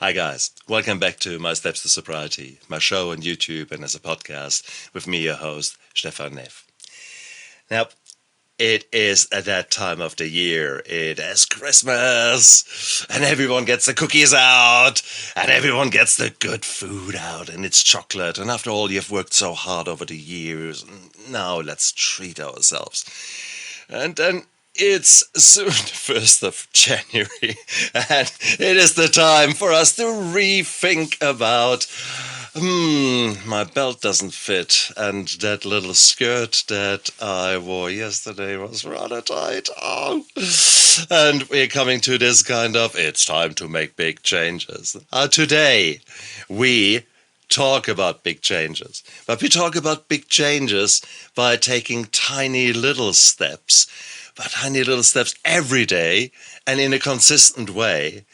Hi guys, welcome back to My Steps to Sobriety, my show on YouTube and as a podcast with me, your host, Stefan Neff. Now, it is at that time of the year, it is Christmas, and everyone gets the cookies out, and everyone gets the good food out, and it's chocolate, and after all, you've worked so hard over the years, now let's treat ourselves. And then it's soon the 1st of January, and it is the time for us to rethink about, my belt doesn't fit, and that little skirt that I wore yesterday was rather tight. Oh. And we're coming to this kind of, it's time to make big changes. Today, we talk about big changes, but we talk about big changes by taking tiny little steps every day and in a consistent way.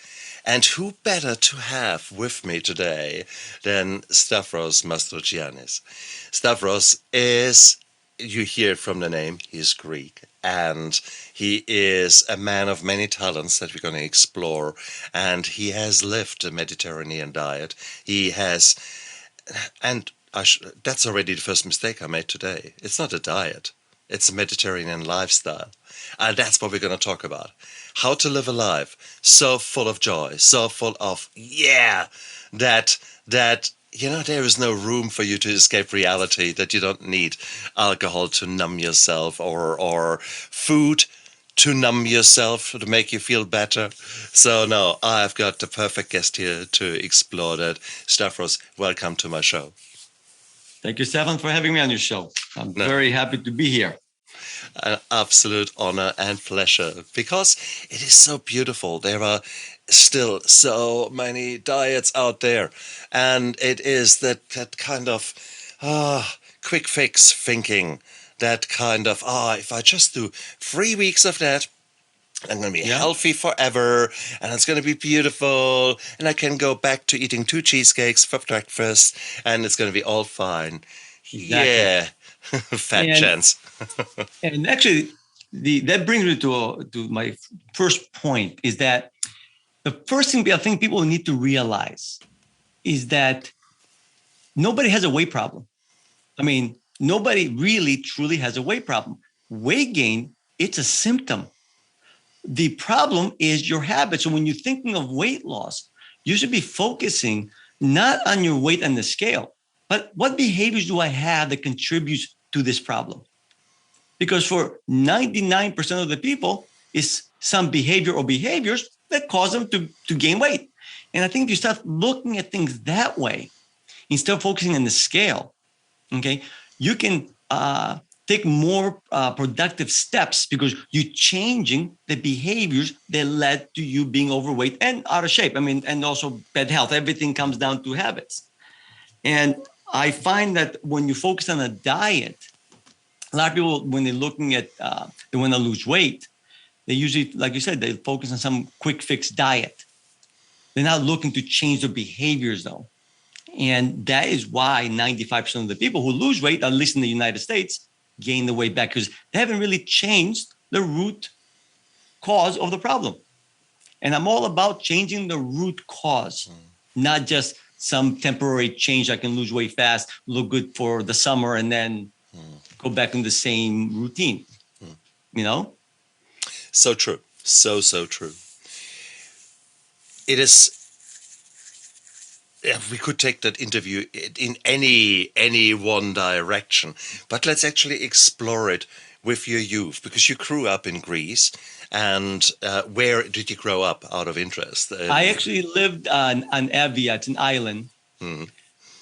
And who better to have with me today than Stavros Mastrogiannis? Stavros is, you hear from the name, he's Greek, and he is a man of many talents that we're going to explore, and he has lived a Mediterranean diet. He has, and that's already the first mistake I made today. It's not a diet. It's a Mediterranean lifestyle. And that's what we're going to talk about. How to live a life so full of joy, so full of, that there is no room for you to escape reality, that you don't need alcohol to numb yourself or food to numb yourself, to make you feel better. So no, I've got the perfect guest here to explore that. Stavros, welcome to my show. Thank you, Stefan, for having me on your show. I'm very happy to be here. An absolute honor and pleasure, because it is so beautiful. There are still so many diets out there, and it is that kind of quick fix thinking, that kind of, if I just do 3 weeks of that, I'm going to be healthy forever, and it's going to be beautiful, and I can go back to eating 2 cheesecakes for breakfast, and it's going to be all fine. Exactly. Yeah, fat chance. And actually, that brings me to my first point, is that the first thing I think people need to realize is that nobody has a weight problem. I mean, nobody really truly has a weight problem. Weight gain, it's a symptom. The problem is your habits. So when you're thinking of weight loss, you should be focusing not on your weight on the scale, but what behaviors do I have that contributes to this problem? Because for 99% of the people, it's some behavior or behaviors that cause them to gain weight. And I think if you start looking at things that way, instead of focusing on the scale, okay, you can take more productive steps, because you're changing the behaviors that led to you being overweight and out of shape. I mean, and also bad health. Everything comes down to habits. And I find that when you focus on a diet, a lot of people, when they're looking at, they want to lose weight, they usually, like you said, they focus on some quick fix diet. They're not looking to change their behaviors, though. And that is why 95% of the people who lose weight, at least in the United States, gain the weight back, because they haven't really changed the root cause of the problem. And I'm all about changing the root cause, not just some temporary change. I can lose weight fast, look good for the summer, and then go back in the same routine, So true. So true. It is, we could take that interview in any one direction, but let's actually explore it with your youth, because you grew up in Greece. And where did you grow up, out of interest? I actually lived on Evia. It's an island. Mm-hmm.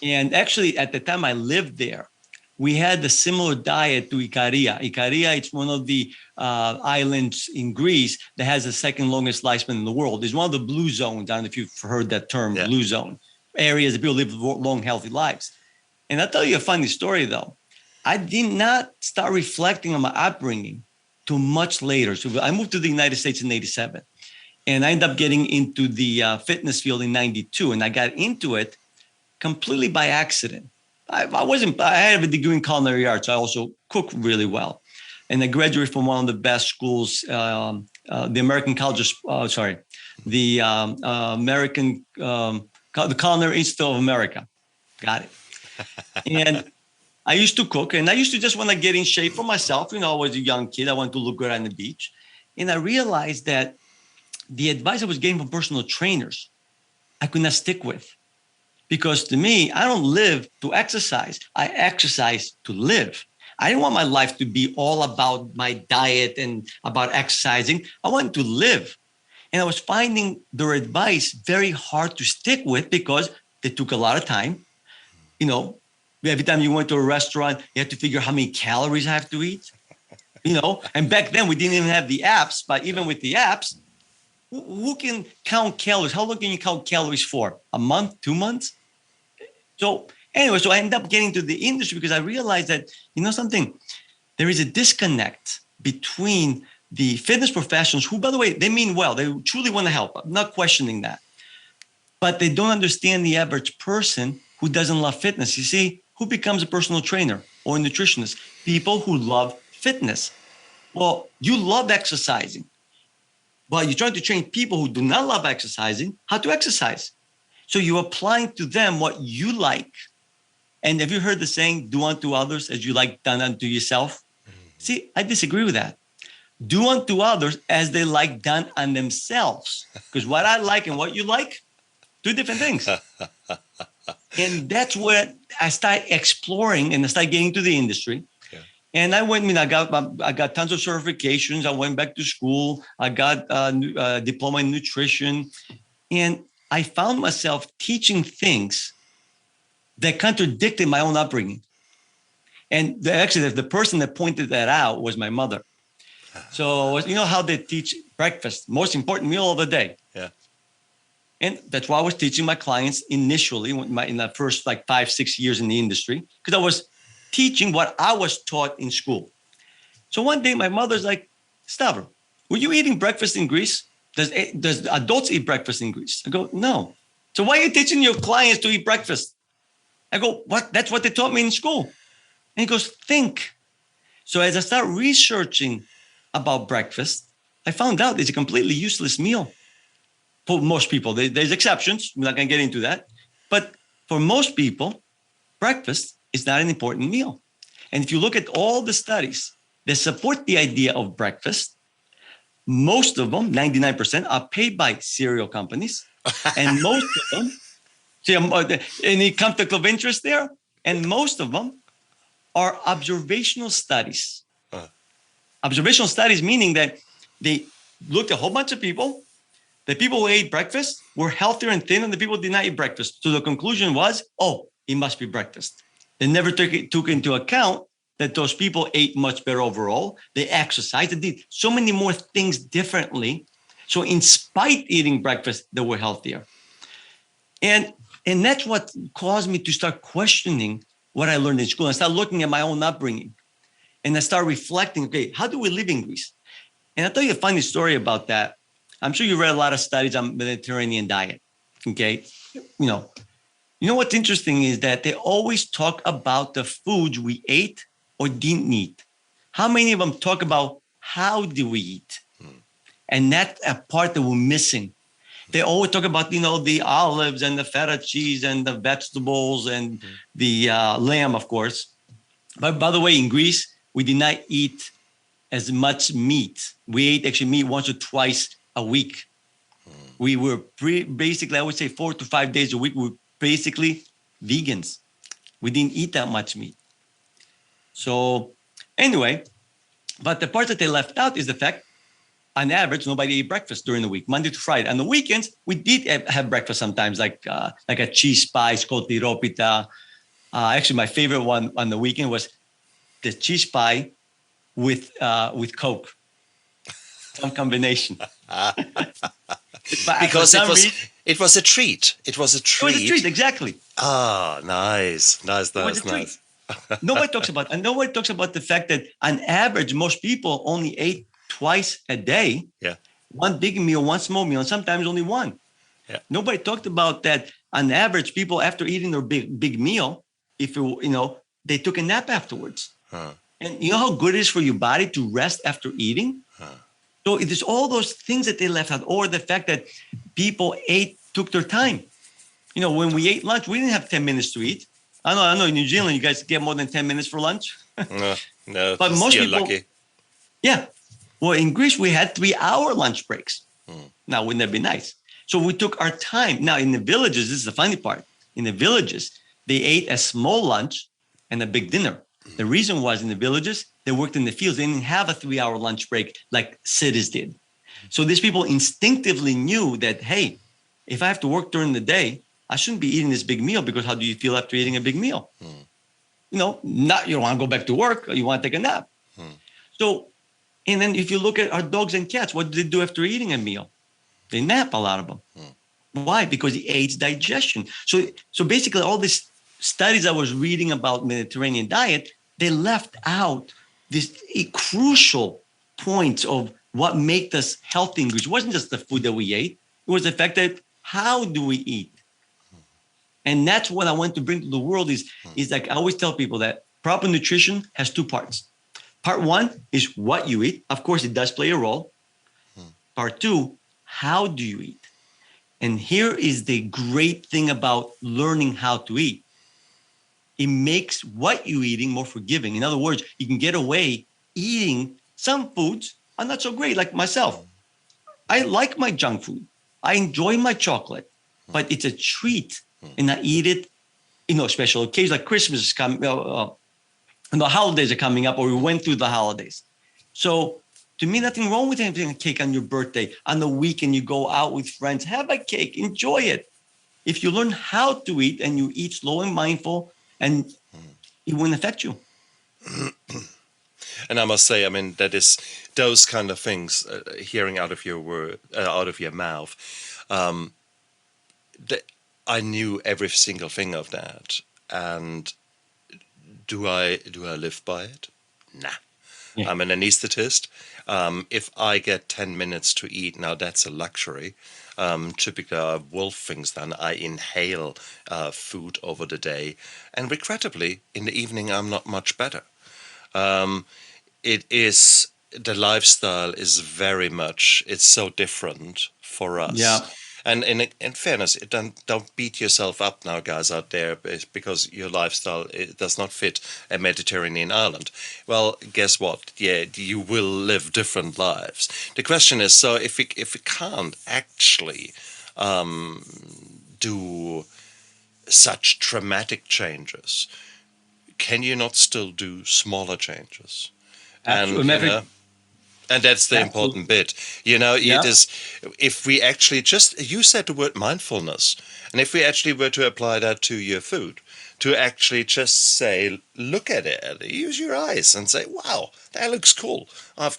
And actually, at the time I lived there, we had a similar diet to Ikaria. Ikaria, it's one of the islands in Greece that has the second longest lifespan in the world. It's one of the blue zones. I don't know if you've heard that term, blue zone. Areas that people live long, healthy lives. And I'll tell you a funny story, though. I did not start reflecting on my upbringing till much later. So I moved to the United States in 87. And I ended up getting into the fitness field in 92. And I got into it completely by accident. I have a degree in culinary arts. I also cook really well. And I graduated from one of the best schools, the American College of, the American, the Culinary Institute of America. Got it. And I used to cook, and I used to just want to get in shape for myself. I was a young kid. I wanted to look good on the beach. And I realized that the advice I was getting from personal trainers, I could not stick with. Because to me, I don't live to exercise. I exercise to live. I didn't want my life to be all about my diet and about exercising. I wanted to live. And I was finding their advice very hard to stick with because they took a lot of time. Every time you went to a restaurant, you had to figure how many calories I have to eat. And back then we didn't even have the apps, but even with the apps, who can count calories? How long can you count calories for? A month, 2 months? So anyway, I ended up getting to the industry because I realized that, something, there is a disconnect between the fitness professionals who, by the way, they mean well. They truly want to help. I'm not questioning that. But they don't understand the average person who doesn't love fitness. You see, who becomes a personal trainer or a nutritionist? People who love fitness. Well, you love exercising. Well, you're trying to train people who do not love exercising how to exercise. So you're applying to them what you like. And have you heard the saying, do unto others as you like done unto yourself? See, I disagree with that. Do unto others as they like done on themselves. Because what I like and what you like, two different things. And that's where I started exploring and I started getting to the industry. Yeah. And I went, I got tons of certifications. I went back to school. I got a diploma in nutrition. And I found myself teaching things that contradicted my own upbringing. And actually, the person that pointed that out was my mother. So, how they teach breakfast, most important meal of the day. Yeah. And that's why I was teaching my clients initially in the first 5-6 years in the industry, because I was teaching what I was taught in school. So one day my mother's like, Stavros, were you eating breakfast in Greece? Does adults eat breakfast in Greece? I go, no. So why are you teaching your clients to eat breakfast? I go, what? That's what they taught me in school. And he goes, think. So as I start researching about breakfast, I found out it's a completely useless meal. For most people, there's exceptions. I'm not going to get into that. But for most people, breakfast is not an important meal. And if you look at all the studies that support the idea of breakfast, most of them, 99%, are paid by cereal companies. And most of them, see, any conflict of interest there? And most of them are observational studies. Observational studies meaning that they looked at a whole bunch of people. The people who ate breakfast were healthier and thinner than the people who did not eat breakfast. So the conclusion was, it must be breakfast. They never took into account that those people ate much better overall. They exercised. They did so many more things differently. So in spite eating breakfast, they were healthier. And that's what caused me to start questioning what I learned in school. I started looking at my own upbringing. And I started reflecting, okay, how do we live in Greece? And I'll tell you a funny story about that. I'm sure you read a lot of studies on Mediterranean diet, okay? You know what's interesting is that they always talk about the foods we ate or didn't eat. How many of them talk about how do we eat? And that's a part that we're missing. They always talk about, the olives and the feta cheese and the vegetables and the lamb, of course. But by the way, in Greece, we did not eat as much meat. We ate actually meat once or twice a week. We were basically, I would say 4 to 5 days a week. We were basically vegans. We didn't eat that much meat. So anyway, but the part that they left out is the fact, on average, nobody ate breakfast during the week, Monday to Friday. On the weekends, we did have breakfast sometimes, like a cheese pie called tiropita. Actually, my favorite one on the weekend was the cheese pie with Coke. Some combination. Because it was a treat. It was a treat. It was a treat, exactly. Nice. Nobody talks about the fact that on average, most people only ate twice a day. Yeah. One big meal, one small meal, and sometimes only one. Yeah. Nobody talked about that. On average, people after eating their big meal, they took a nap afterwards. And you know how good it is for your body to rest after eating? So it is all those things that they left out, or the fact that people took their time. When we ate lunch, we didn't have 10 minutes to eat. I know in New Zealand, you guys get more than 10 minutes for lunch. No, no, But most you're people, lucky. yeah. Well, in Greece, we had 3-hour lunch breaks. Now, wouldn't that be nice? So we took our time. Now, in the villages, this is the funny part. In the villages, they ate a small lunch and a big dinner. The reason was in the villages, they worked in the fields. They didn't have a 3-hour lunch break like cities did. So these people instinctively knew that, hey, if I have to work during the day, I shouldn't be eating this big meal, because how do you feel after eating a big meal? You don't want to go back to work, or you want to take a nap. So, and then if you look at our dogs and cats, what do they do after eating a meal? They nap, a lot of them. Why? Because it aids digestion. So basically all these studies I was reading about Mediterranean diet, they left out these crucial points of what makes us healthy in Greece. It wasn't just the food that we ate. It was the fact that how do we eat? And that's what I want to bring to the world is like I always tell people that proper nutrition has 2 parts. Part 1 is what you eat. Of course, it does play a role. Part 2, how do you eat? And here is the great thing about learning how to eat. It makes what you're eating more forgiving. In other words, you can get away eating some foods are not so great, like myself. I like my junk food. I enjoy my chocolate, but it's a treat. And I eat it, special occasions like Christmas is coming, the holidays are coming up, or we went through the holidays. So to me, nothing wrong with having a cake on your birthday. On the weekend, you go out with friends, have a cake, enjoy it. If you learn how to eat and you eat slow and mindful, and it won't affect you. And I must say, I mean, that is those kind of things, hearing out of your mouth. I knew every single thing of that, and do I live by it? Nah. Yeah. I'm an anesthetist. If I get 10 minutes to eat, now that's a luxury. Typically, I wolf things then. I inhale food over the day, and regrettably, in the evening, I'm not much better. The lifestyle is very much, it's so different for us. Yeah. And in fairness, don't beat yourself up now, guys out there, because your lifestyle does not fit a Mediterranean island. Well, guess what? Yeah, you will live different lives. The question is, so if we can't actually do such dramatic changes, can you not still do smaller changes? Absolutely. And that's the important bit. It is, if we actually you said the word mindfulness, and if we actually were to apply that to your food, to actually just say, look at it, use your eyes and say, wow, that looks cool. I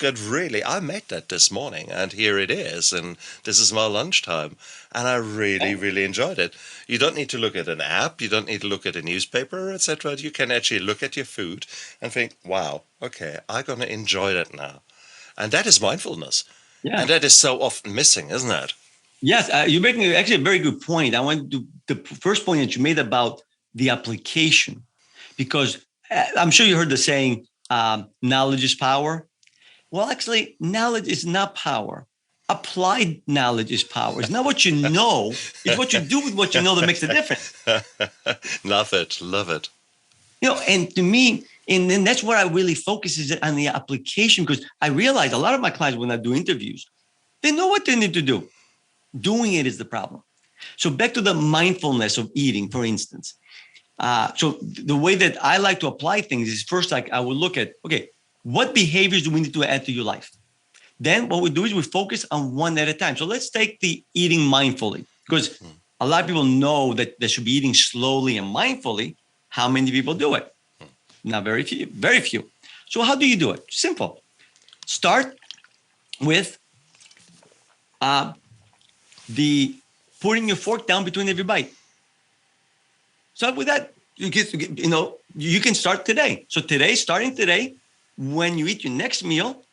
made that this morning, and here it is, and this is my lunchtime, and I really, really enjoyed it. You don't need to look at an app, you don't need to look at a newspaper, etc. You can actually look at your food and think, wow, okay, I'm going to enjoy that now. And that is mindfulness. Yeah. And that is so often missing, isn't it? Yes, you're making actually a very good point. I want to the first point that you made about the application, because I'm sure you heard the saying, knowledge is power. Well, actually, knowledge is not power. Applied knowledge is power. It's not what you know. It's what you do with what you know that makes the difference. Love it. And to me, and then that's where I really focus is on the application, because I realize a lot of my clients, when I do interviews, they know what they need to do. Doing it is the problem. So back to the mindfulness of eating, for instance. So the way that I like to apply things is first, like I will look at, okay, what behaviors do we need to add to your life? Then what we do is we focus on one at a time. So let's take the eating mindfully, because a lot of people know that they should be eating slowly and mindfully. How many people do it? Not very few, very few. So how do you do it? Simple. Start with the putting your fork down between every bite. Start with that. You can start today. So starting today, when you eat your next meal,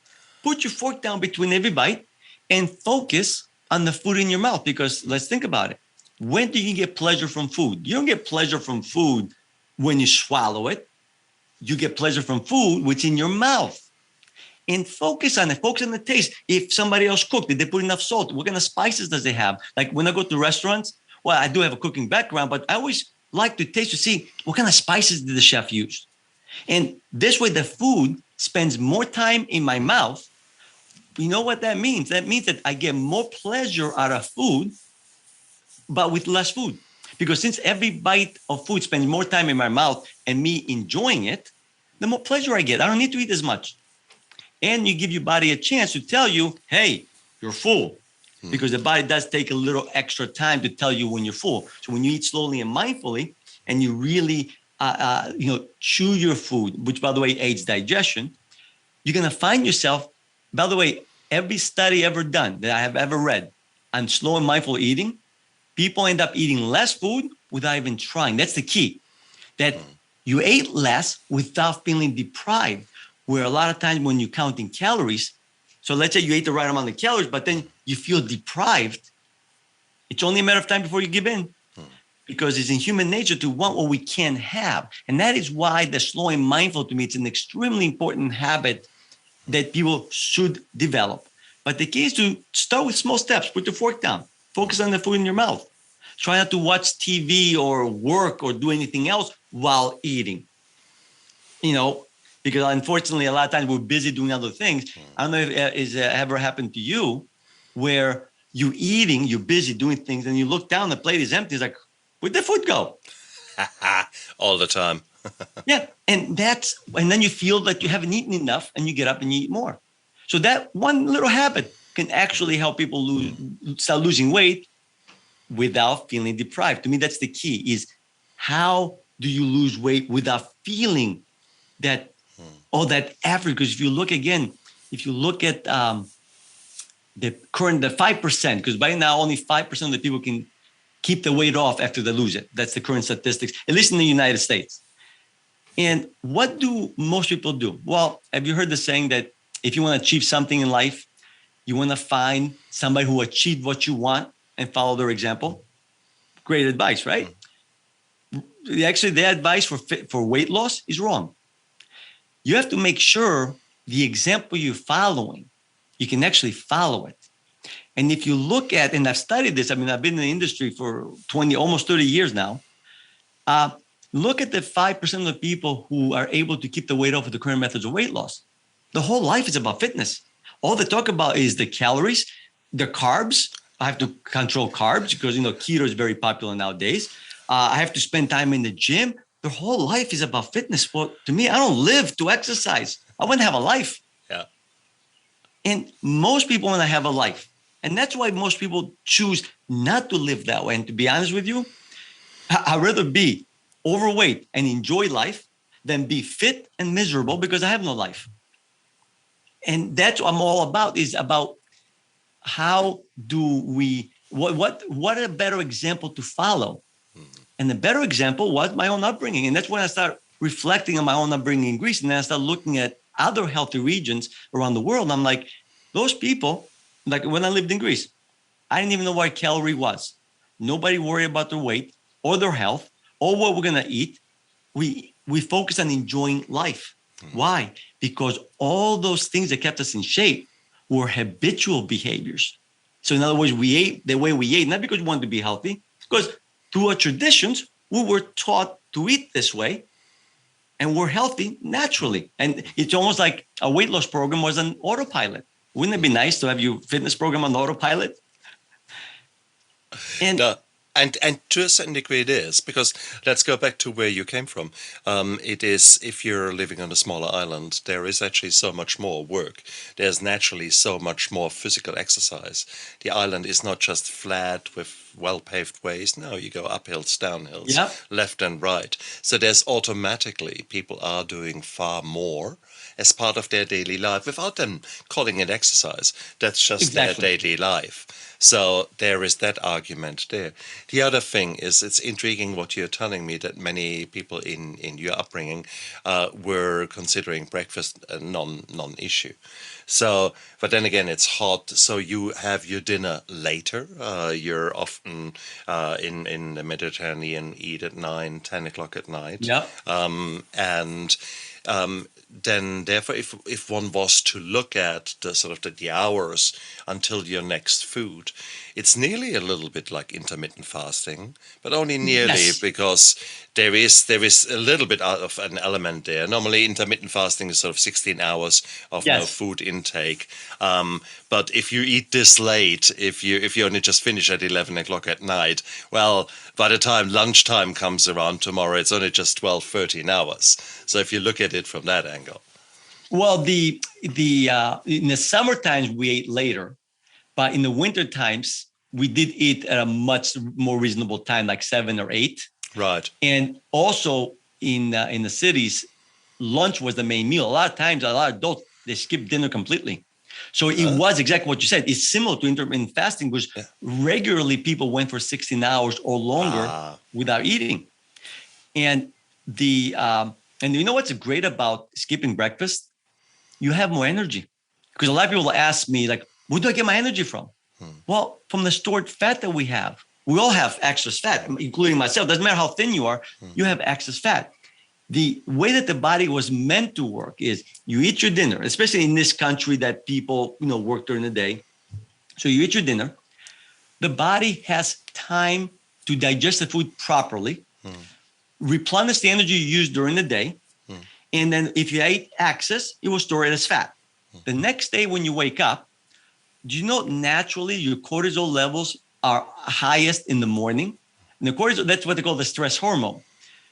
put your fork down between every bite and focus on the food in your mouth. Because let's think about it. When do you get pleasure from food? You don't get pleasure from food when you swallow it. You get pleasure from food, which in your mouth. and focus on it. Focus on the taste. If somebody else cooked, did they put enough salt? What kind of spices does they have? Like when I go to restaurants, well, I do have a cooking background, but I always like to taste to see what kind of spices did the chef use. And this way, the food spends more time in my mouth. You know what that means? That means that I get more pleasure out of food, but with less food. Because since every bite of food spends more time in my mouth and me enjoying it, the more pleasure I get. I don't need to eat as much. And you give your body a chance to tell you, hey, you're full. Because the body does take a little extra time to tell you when you're full. So when you eat slowly and mindfully, and you really, chew your food, which by the way aids digestion, you're gonna find yourself. By the way, every study ever done that I have ever read on slow and mindful eating, people end up eating less food without even trying. That's the key. That you ate less without feeling deprived. Where a lot of times when you're counting calories, so let's say you ate the right amount of calories, but then you feel deprived, it's only a matter of time before you give in. Because it's in human nature to want what we can't have. And that is why the slow and mindful, to me, it's an extremely important habit that people should develop. But the key is to start with small steps. Put your fork down. Focus on the food in your mouth. Try not to watch TV or work or do anything else while eating. Because unfortunately, a lot of times we're busy doing other things. I don't know if it's ever happened to you where you're eating, you're busy doing things, and you look down, the plate is empty. It's like, where'd the food go? All the time. Yeah. And then you feel that you haven't eaten enough and you get up and you eat more. So that one little habit can actually help people start losing weight without feeling deprived. To me, that's the key is how do you lose weight without feeling that, all that effort? Because if you look at the 5%, because by now only 5% of the people can keep the weight off after they lose it. That's the current statistics, at least in the United States. And what do most people do? Well, have you heard the saying that if you want to achieve something in life, you want to find somebody who achieved what you want and follow their example? Great advice, right? Actually, the advice for weight loss is wrong. You have to make sure the example you're following, you can actually follow it. And if you look at, and I've studied this, I've been in the industry for almost 30 years now. Look at the 5% of the people who are able to keep the weight off with the current methods of weight loss. The whole life is about fitness. All they talk about is the calories, the carbs. I have to control carbs because, keto is very popular nowadays. I have to spend time in the gym. Their whole life is about fitness. Well, to me, I don't live to exercise. I wouldn't have a life. Yeah. And most people want to have a life. And that's why most people choose not to live that way. And to be honest with you, I'd rather be overweight and enjoy life than be fit and miserable because I have no life. And that's what I'm all about, is about how do we, what a better example to follow. And the better example was my own upbringing. And that's when I started reflecting on my own upbringing in Greece. And then I started looking at other healthy regions around the world. And I'm like, those people, like when I lived in Greece, I didn't even know what a calorie was. Nobody worried about their weight or their health or what we're going to eat. We focus on enjoying life. Why? Because all those things that kept us in shape were habitual behaviors. So in other words, we ate the way we ate, not because we wanted to be healthy, because through our traditions, we were taught to eat this way and we're healthy naturally. And it's almost like a weight loss program was an autopilot. Wouldn't it be nice to have your fitness program on autopilot? And to a certain degree it is, because let's go back to where you came from. It is, if you're living on a smaller island, there is actually so much more work. There's naturally so much more physical exercise. The island is not just flat with well-paved ways. No, you go uphills, downhills, Yep. left and right. So there's automatically, people are doing far more as part of their daily life without them calling it exercise. That's just their daily life. So there is that argument there. The other thing is, it's intriguing what you're telling me, that many people in your upbringing were considering breakfast a non-issue. So, but then again, it's hot. So you have your dinner later. You're often in the Mediterranean, eat at 9, 10 o'clock at night. Yeah. And then therefore, if one was to look at the sort of the hours until your next food, it's nearly a little bit like intermittent fasting, but only nearly, Yes. because there is a little bit out of an element there. Normally, intermittent fasting is sort of 16 hours of no Yes. food intake. But if you eat this late, if you only just finish at 11 o'clock at night, well, by the time lunchtime comes around tomorrow, it's only just 12, 13 hours. So if you look at it from that angle. Well, the in the summer times we ate later, but in the winter times we did eat at a much more reasonable time, like 7 or 8. Right. And also in the cities, lunch was the main meal. A lot of times, a lot of adults they skip dinner completely. So it was exactly what you said. It's similar to intermittent fasting, which regularly people went for 16 hours or longer without eating. And and you know what's great about skipping breakfast? You have more energy. Because a lot of people ask me, like, where do I get my energy from? Well, from the stored fat that we have. We all have excess fat, including myself. Doesn't matter how thin you are, you have excess fat. The way that the body was meant to work is you eat your dinner, especially in this country that people, work during the day. So you eat your dinner. The body has time to digest the food properly, replenish the energy you used during the day. And then if you ate excess, it will store it as fat. The next day when you wake up, do you know naturally your cortisol levels are highest in the morning? And the cortisol, that's what they call the stress hormone.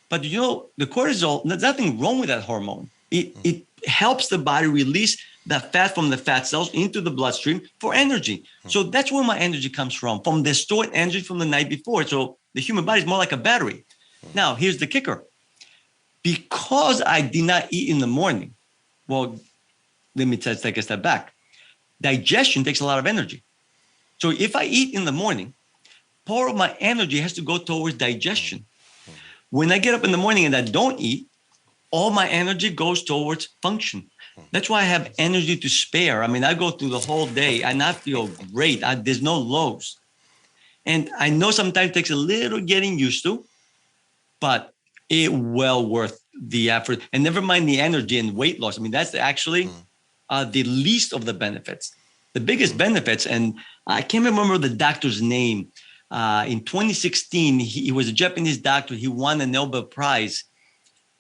But you know, the cortisol, there's nothing wrong with that hormone. It helps the body release the fat from the fat cells into the bloodstream for energy. So that's where my energy comes from the stored energy from the night before. So the human body is more like a battery. Now, here's the kicker. Because I did not eat in the morning, well, let me take a step back. Digestion takes a lot of energy. So if I eat in the morning, part of my energy has to go towards digestion. When I get up in the morning and I don't eat, all my energy goes towards function. That's why I have energy to spare. I mean, I go through the whole day and I feel great. There's no lows. And I know sometimes it takes a little getting used to, but it well worth the effort. And never mind the energy and weight loss. I mean, that's actually the least of the benefits. The biggest benefits, and I can't remember the doctor's name. In 2016, he was a Japanese doctor. He won a Nobel Prize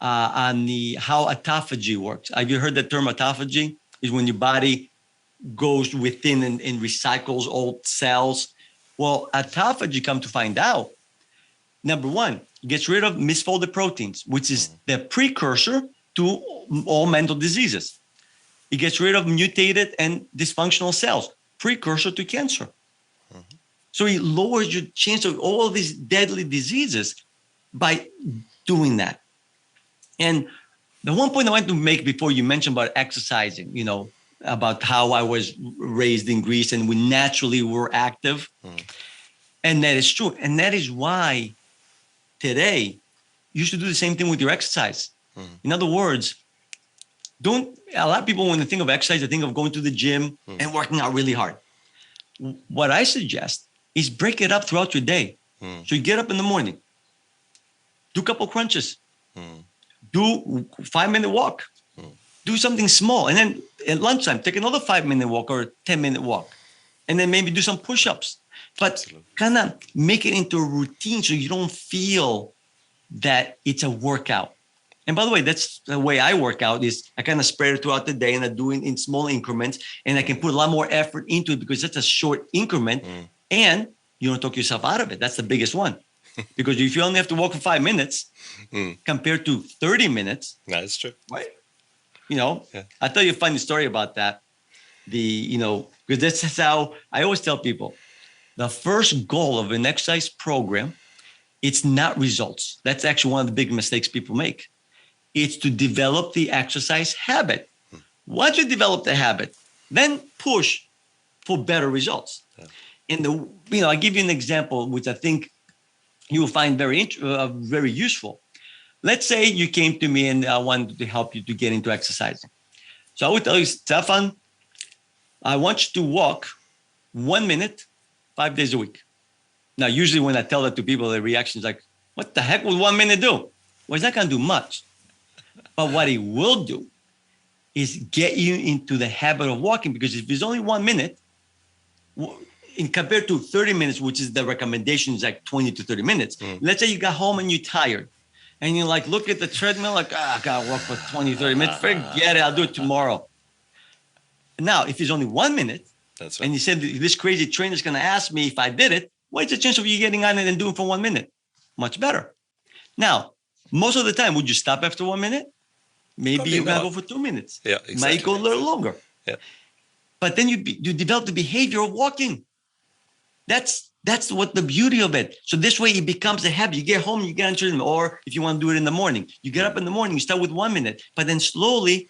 on how autophagy works. Have you heard the term autophagy? Is when your body goes within and recycles old cells. Well, autophagy, come to find out, number one, gets rid of misfolded proteins, which is the precursor to all mental diseases. It gets rid of mutated and dysfunctional cells, precursor to cancer. So it lowers your chance of all these deadly diseases by doing that. And the one point I want to make before you mentioned about exercising, about how I was raised in Greece and we naturally were active. And that is true. And that is why today you should do the same thing with your exercise. In other words, a lot of people, when they think of exercise, they think of going to the gym and working out really hard. What I suggest is break it up throughout your day. So you get up in the morning, do a couple crunches, do 5-minute walk, do something small. And then at lunchtime, take another 5-minute walk or 10-minute walk. And then maybe do some push-ups. But kind of make it into a routine so you don't feel that it's a workout. And by the way, that's the way I work out is I kind of spread it throughout the day and I do it in small increments and I can put a lot more effort into it because it's a short increment and you don't talk yourself out of it. That's the biggest one. Because if you only have to walk for 5 minutes compared to 30 minutes. That's true. Right. I'll tell you a funny story about that. Because that's how I always tell people the first goal of an exercise program, it's not results. That's actually one of the big mistakes people make. It's to develop the exercise habit. Once you develop the habit, then push for better results. And I'll give you an example, which I think you will find very useful. Let's say you came to me and I wanted to help you to get into exercising. So I would tell you, Stefan, I want you to walk 1 minute, 5 days a week. Now, usually when I tell that to people, the reaction is like, what the heck would 1 minute do? Well, it's not going to do much. But what it will do is get you into the habit of walking, because if it's only 1 minute, in compared to 30 minutes, which is the recommendation is like 20 to 30 minutes. Let's say you got home and you're tired and you like look at the treadmill like, I gotta walk for 20, 30 minutes. Forget it, I'll do it tomorrow. Now, if it's only 1 minute, That's right. and you said this crazy trainer's gonna ask me if I did it, what's the chance of you getting on it and doing it for 1 minute? Much better. Now, most of the time, would you stop after 1 minute? Maybe Probably you're gonna not. go for 2 minutes. Yeah, exactly. Might go a little longer. Yeah. But then you develop the behavior of walking. That's what the beauty of it. So this way it becomes a habit. You get home, you get into it, or if you want to do it in the morning, you get up in the morning, you start with 1 minute, but then slowly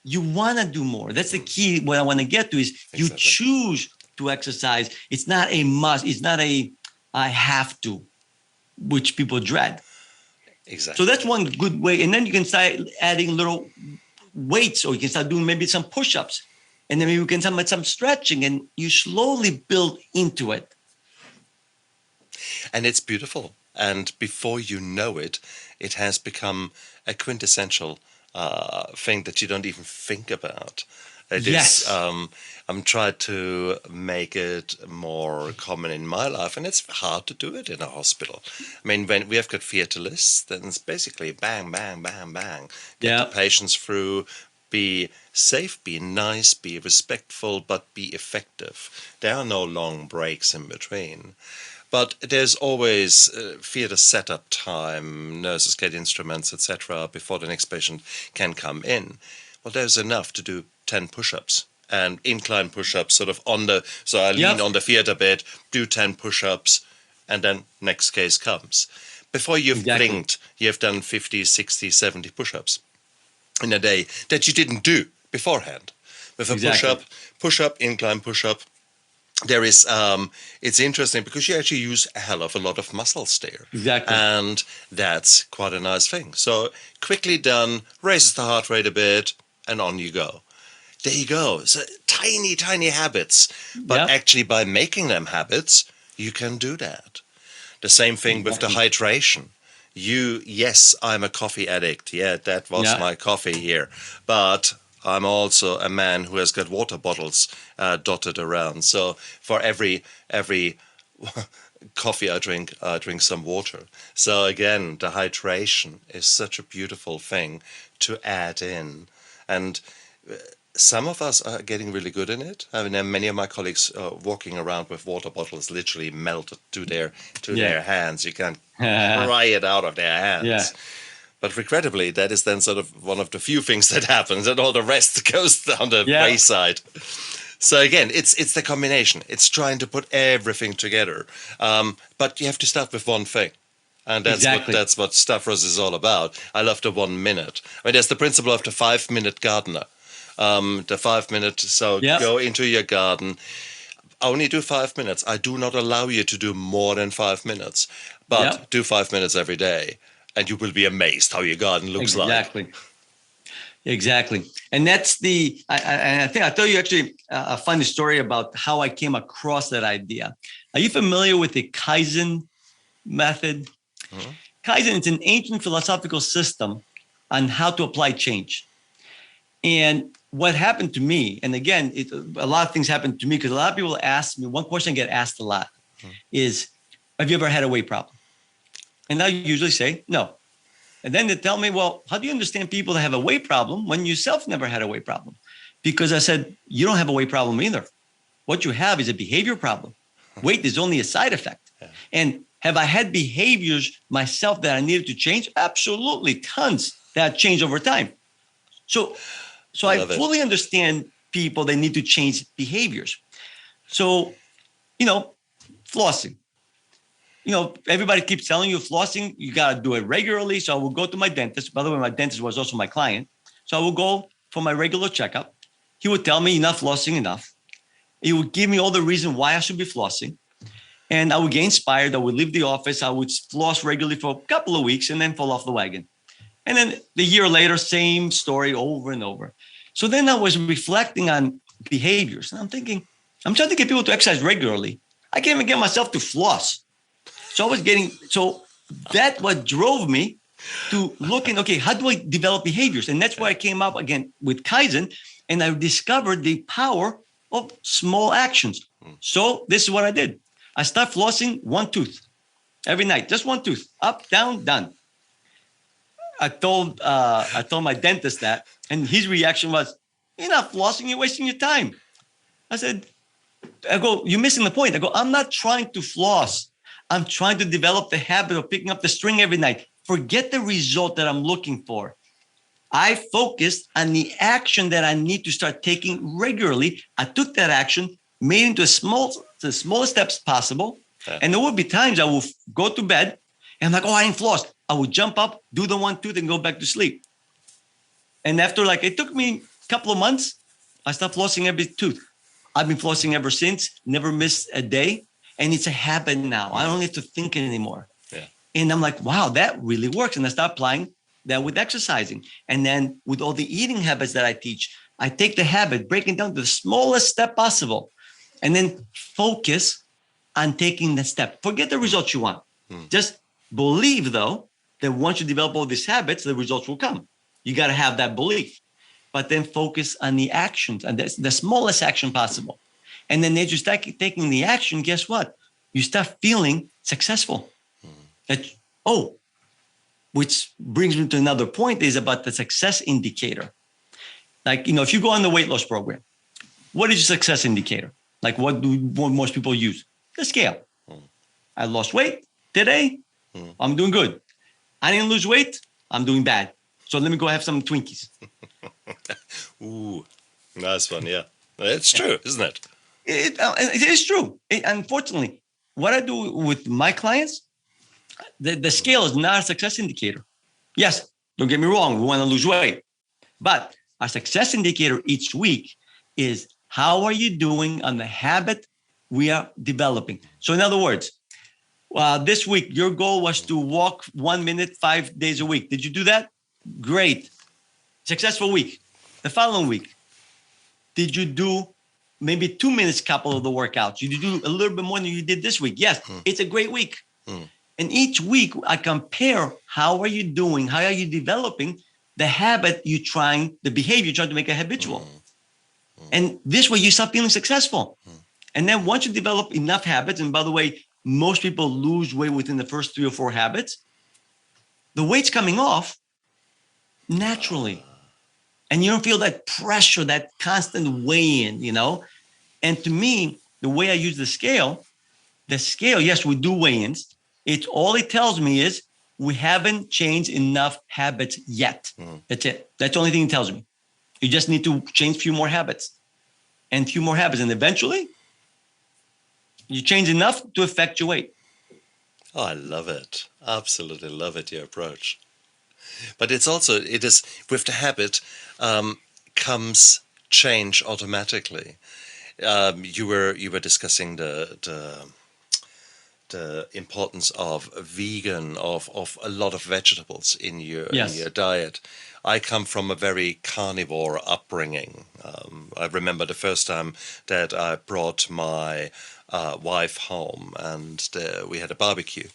you want to do more. That's the key. What I want to get to is you choose to exercise. It's not a must. It's not a I have to, which people dread. Exactly. So that's one good way. And then you can start adding little weights, or you can start doing maybe some push-ups. And then maybe we can start some stretching, and you slowly build into it. And it's beautiful. And before you know it, it has become a quintessential thing that you don't even think about. It is, I'm trying to make it more common in my life, and it's hard to do it in a hospital. I mean, when we have got theatre lists, then it's basically bang, bang, bang, bang. Get the patients through, be safe, be nice, be respectful, but be effective. There are no long breaks in between. But there's always theatre setup time, nurses get instruments, etc., before the next patient can come in. Well, there's enough to do 10 push-ups and incline push-ups sort of so I lean on the theatre bed, do 10 push-ups, and then next case comes. Before you've blinked, you've done 50, 60, 70 push-ups in a day that you didn't do beforehand. With a push-up, incline push-up, there is, it's interesting because you actually use a hell of a lot of muscles there. Exactly. And that's quite a nice thing. So quickly done, raises the heart rate a bit, and on you go. There you go. So tiny, tiny habits. But actually by making them habits, you can do that. The same thing with the hydration. Yes, I'm a coffee addict. Yeah, that was my coffee here. But I'm also a man who has got water bottles dotted around. So for every coffee I drink some water. So again, the hydration is such a beautiful thing to add in. And some of us are getting really good in it. I mean, many of my colleagues are walking around with water bottles literally melted to their hands. You can't pry it out of their hands. Yeah. But regrettably, that is then sort of one of the few things that happens, and all the rest goes down the wayside. So again, it's the combination. It's trying to put everything together. But you have to start with one thing. And that's what Stavros is all about. I love the 1 minute. I mean, there's the principle of the 5-minute gardener. The 5 minute, go into your garden. Only do 5 minutes. I do not allow you to do more than 5 minutes. But do 5 minutes every day. And you will be amazed how your garden looks like. Exactly. And that's I think I'll tell you actually a funny story about how I came across that idea. Are you familiar with the Kaizen method? Mm-hmm. Kaizen is an ancient philosophical system on how to apply change. And what happened to me, and again, a lot of things happened to me because a lot of people ask me, one question I get asked a lot is, have you ever had a weight problem? And I usually say no. And then they tell me, well, how do you understand people that have a weight problem when you yourself never had a weight problem? Because I said, you don't have a weight problem either. What you have is a behavior problem. Weight is only a side effect. Yeah. And have I had behaviors myself that I needed to change? Absolutely, tons that change over time. So I fully understand people that need to change behaviors. So, flossing. Everybody keeps telling you flossing, you got to do it regularly. So I will go to my dentist. By the way, my dentist was also my client. So I will go for my regular checkup. He would tell me you're not flossing enough. He would give me all the reason why I should be flossing. And I would get inspired. I would leave the office. I would floss regularly for a couple of weeks and then fall off the wagon. And then the year later, same story over and over. So then I was reflecting on behaviors. And I'm thinking, I'm trying to get people to exercise regularly. I can't even get myself to floss. So that's what drove me to looking, okay, how do I develop behaviors? And that's why I came up again with Kaizen, and I discovered the power of small actions. So this is what I did. I started flossing one tooth every night, just one tooth, up, down, done. I told my dentist that, and his reaction was, "You're not flossing, you're wasting your time." I go, "You're missing the point." I go, "I'm not trying to floss. I'm trying to develop the habit of picking up the string every night. Forget the result that I'm looking for. I focused on the action that I need to start taking regularly. I took that action, made it into the smallest steps possible. Yeah. And there would be times I will go to bed and I'm like, oh, I ain't flossed. I would jump up, do the one tooth and go back to sleep. And after it took me a couple of months, I stopped flossing every tooth. I've been flossing ever since, never missed a day. And it's a habit now. I don't have to think anymore. Yeah. And I'm like, wow, that really works. And I start applying that with exercising. And then with all the eating habits that I teach, I take the habit, break it down to the smallest step possible, and then focus on taking the step. Forget the results you want. Just believe, though, that once you develop all these habits, the results will come. You got to have that belief. But then focus on the actions and the smallest action possible. And then as you start taking the action, guess what? You start feeling successful. Which brings me to another point, is about the success indicator. If you go on the weight loss program, what is your success indicator? What do most people use? The scale. I lost weight today. I'm doing good. I didn't lose weight. I'm doing bad. So let me go have some Twinkies. Ooh, nice one. Yeah, it's true, isn't it? It is true. Unfortunately, what I do with my clients, the scale is not a success indicator. Yes, don't get me wrong. We want to lose weight. But our success indicator each week is how are you doing on the habit we are developing? So in other words, this week, your goal was to walk 1 minute, 5 days a week. Did you do that? Great. Successful week. The following week, did you do maybe 2 minutes couple of the workouts? Did you do a little bit more than you did this week? Yes, it's a great week. And each week I compare, how are you doing? How are you developing the habit you're trying, the behavior you're trying to make a habitual? And this way you start feeling successful. And then once you develop enough habits, and by the way, most people lose weight within the first 3 or 4 habits, the weight's coming off naturally. And you don't feel that pressure, that constant weigh-in, And to me, the way I use the scale, yes, we do weigh-ins. All it tells me is we haven't changed enough habits yet. That's it. That's the only thing it tells me. You just need to change a few more habits. And eventually, you change enough to affect your weight. Oh, I love it. Absolutely love it, your approach. But it is with the habit comes change automatically. You were discussing the importance of vegan, of a lot of vegetables in your diet. I come from a very carnivore upbringing. I remember the first time that I brought my wife home, and we had a barbecue.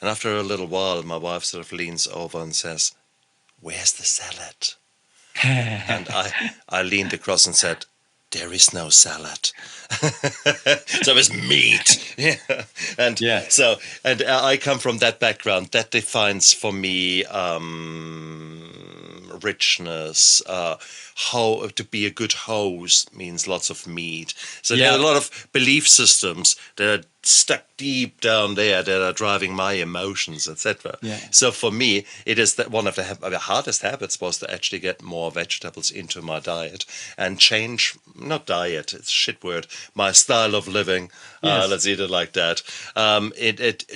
And after a little while, my wife sort of leans over and says, "Where's the salad?" And I leaned across and said, "There is no salad." So it's meat. And I come from that background. That defines for me richness. How to be a good host means lots of meat. So there are a lot of belief systems that are stuck deep down there that are driving my emotions, etc. So for me, it is that one of the hardest habits was to actually get more vegetables into my diet and change, not diet, it's a shit word, my style of living. Let's eat it like that.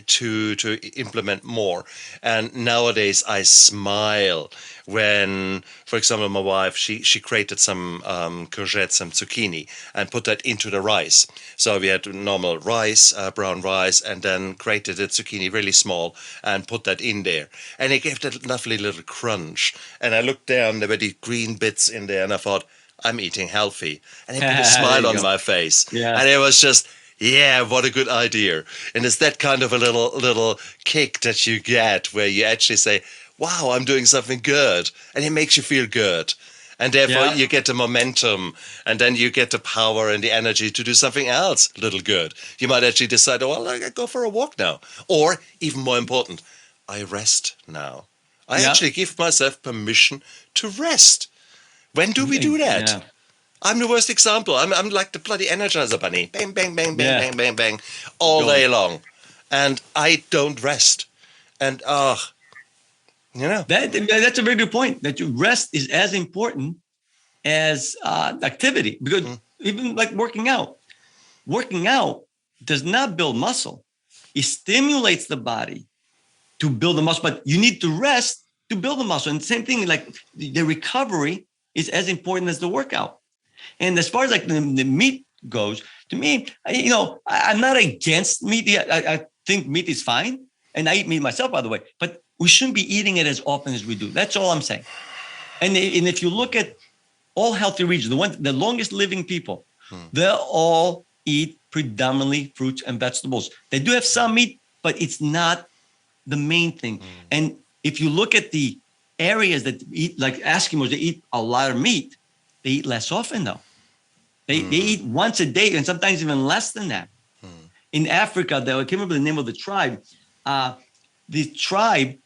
To implement more. And nowadays I smile when, for example, my wife, she created some courgette, some zucchini, and put that into the rice. So we had normal rice, brown rice, and then grated the zucchini really small and put that in there. And it gave that lovely little crunch. And I looked down, there were the green bits in there, and I thought, I'm eating healthy. And it put a smile on my face. And it was just, what a good idea. And it's that kind of a little kick that you get where you actually say, wow, I'm doing something good. And it makes you feel good. And therefore Yeah. you get the momentum, and then you get the power and the energy to do something else a little good. You might actually decide, oh, well, I go for a walk now. Or even more important, I rest now. I Yeah. actually give myself permission to rest. When do we do that? Yeah. I'm the worst example. I'm like the bloody Energizer Bunny. Bang, bang, bang, bang, Yeah. bang, bang, bang, all Going. day long. And I don't rest. And, you know. That's a very good point. That you rest is as important as activity, because even like working out does not build muscle. It stimulates the body to build the muscle, but you need to rest to build the muscle. And same thing, like the recovery is as important as the workout. And as far as like the meat goes, to me, I'm not against meat. I think meat is fine. And I eat meat myself, by the way, but we shouldn't be eating it as often as we do. That's all I'm saying. And if you look at all healthy regions, the longest living people, they all eat predominantly fruits and vegetables. They do have some meat, but it's not the main thing. And if you look at the areas that eat, like Eskimos, they eat a lot of meat. They eat less often though. They eat once a day and sometimes even less than that. In Africa, I can't remember the name of the tribe. The tribe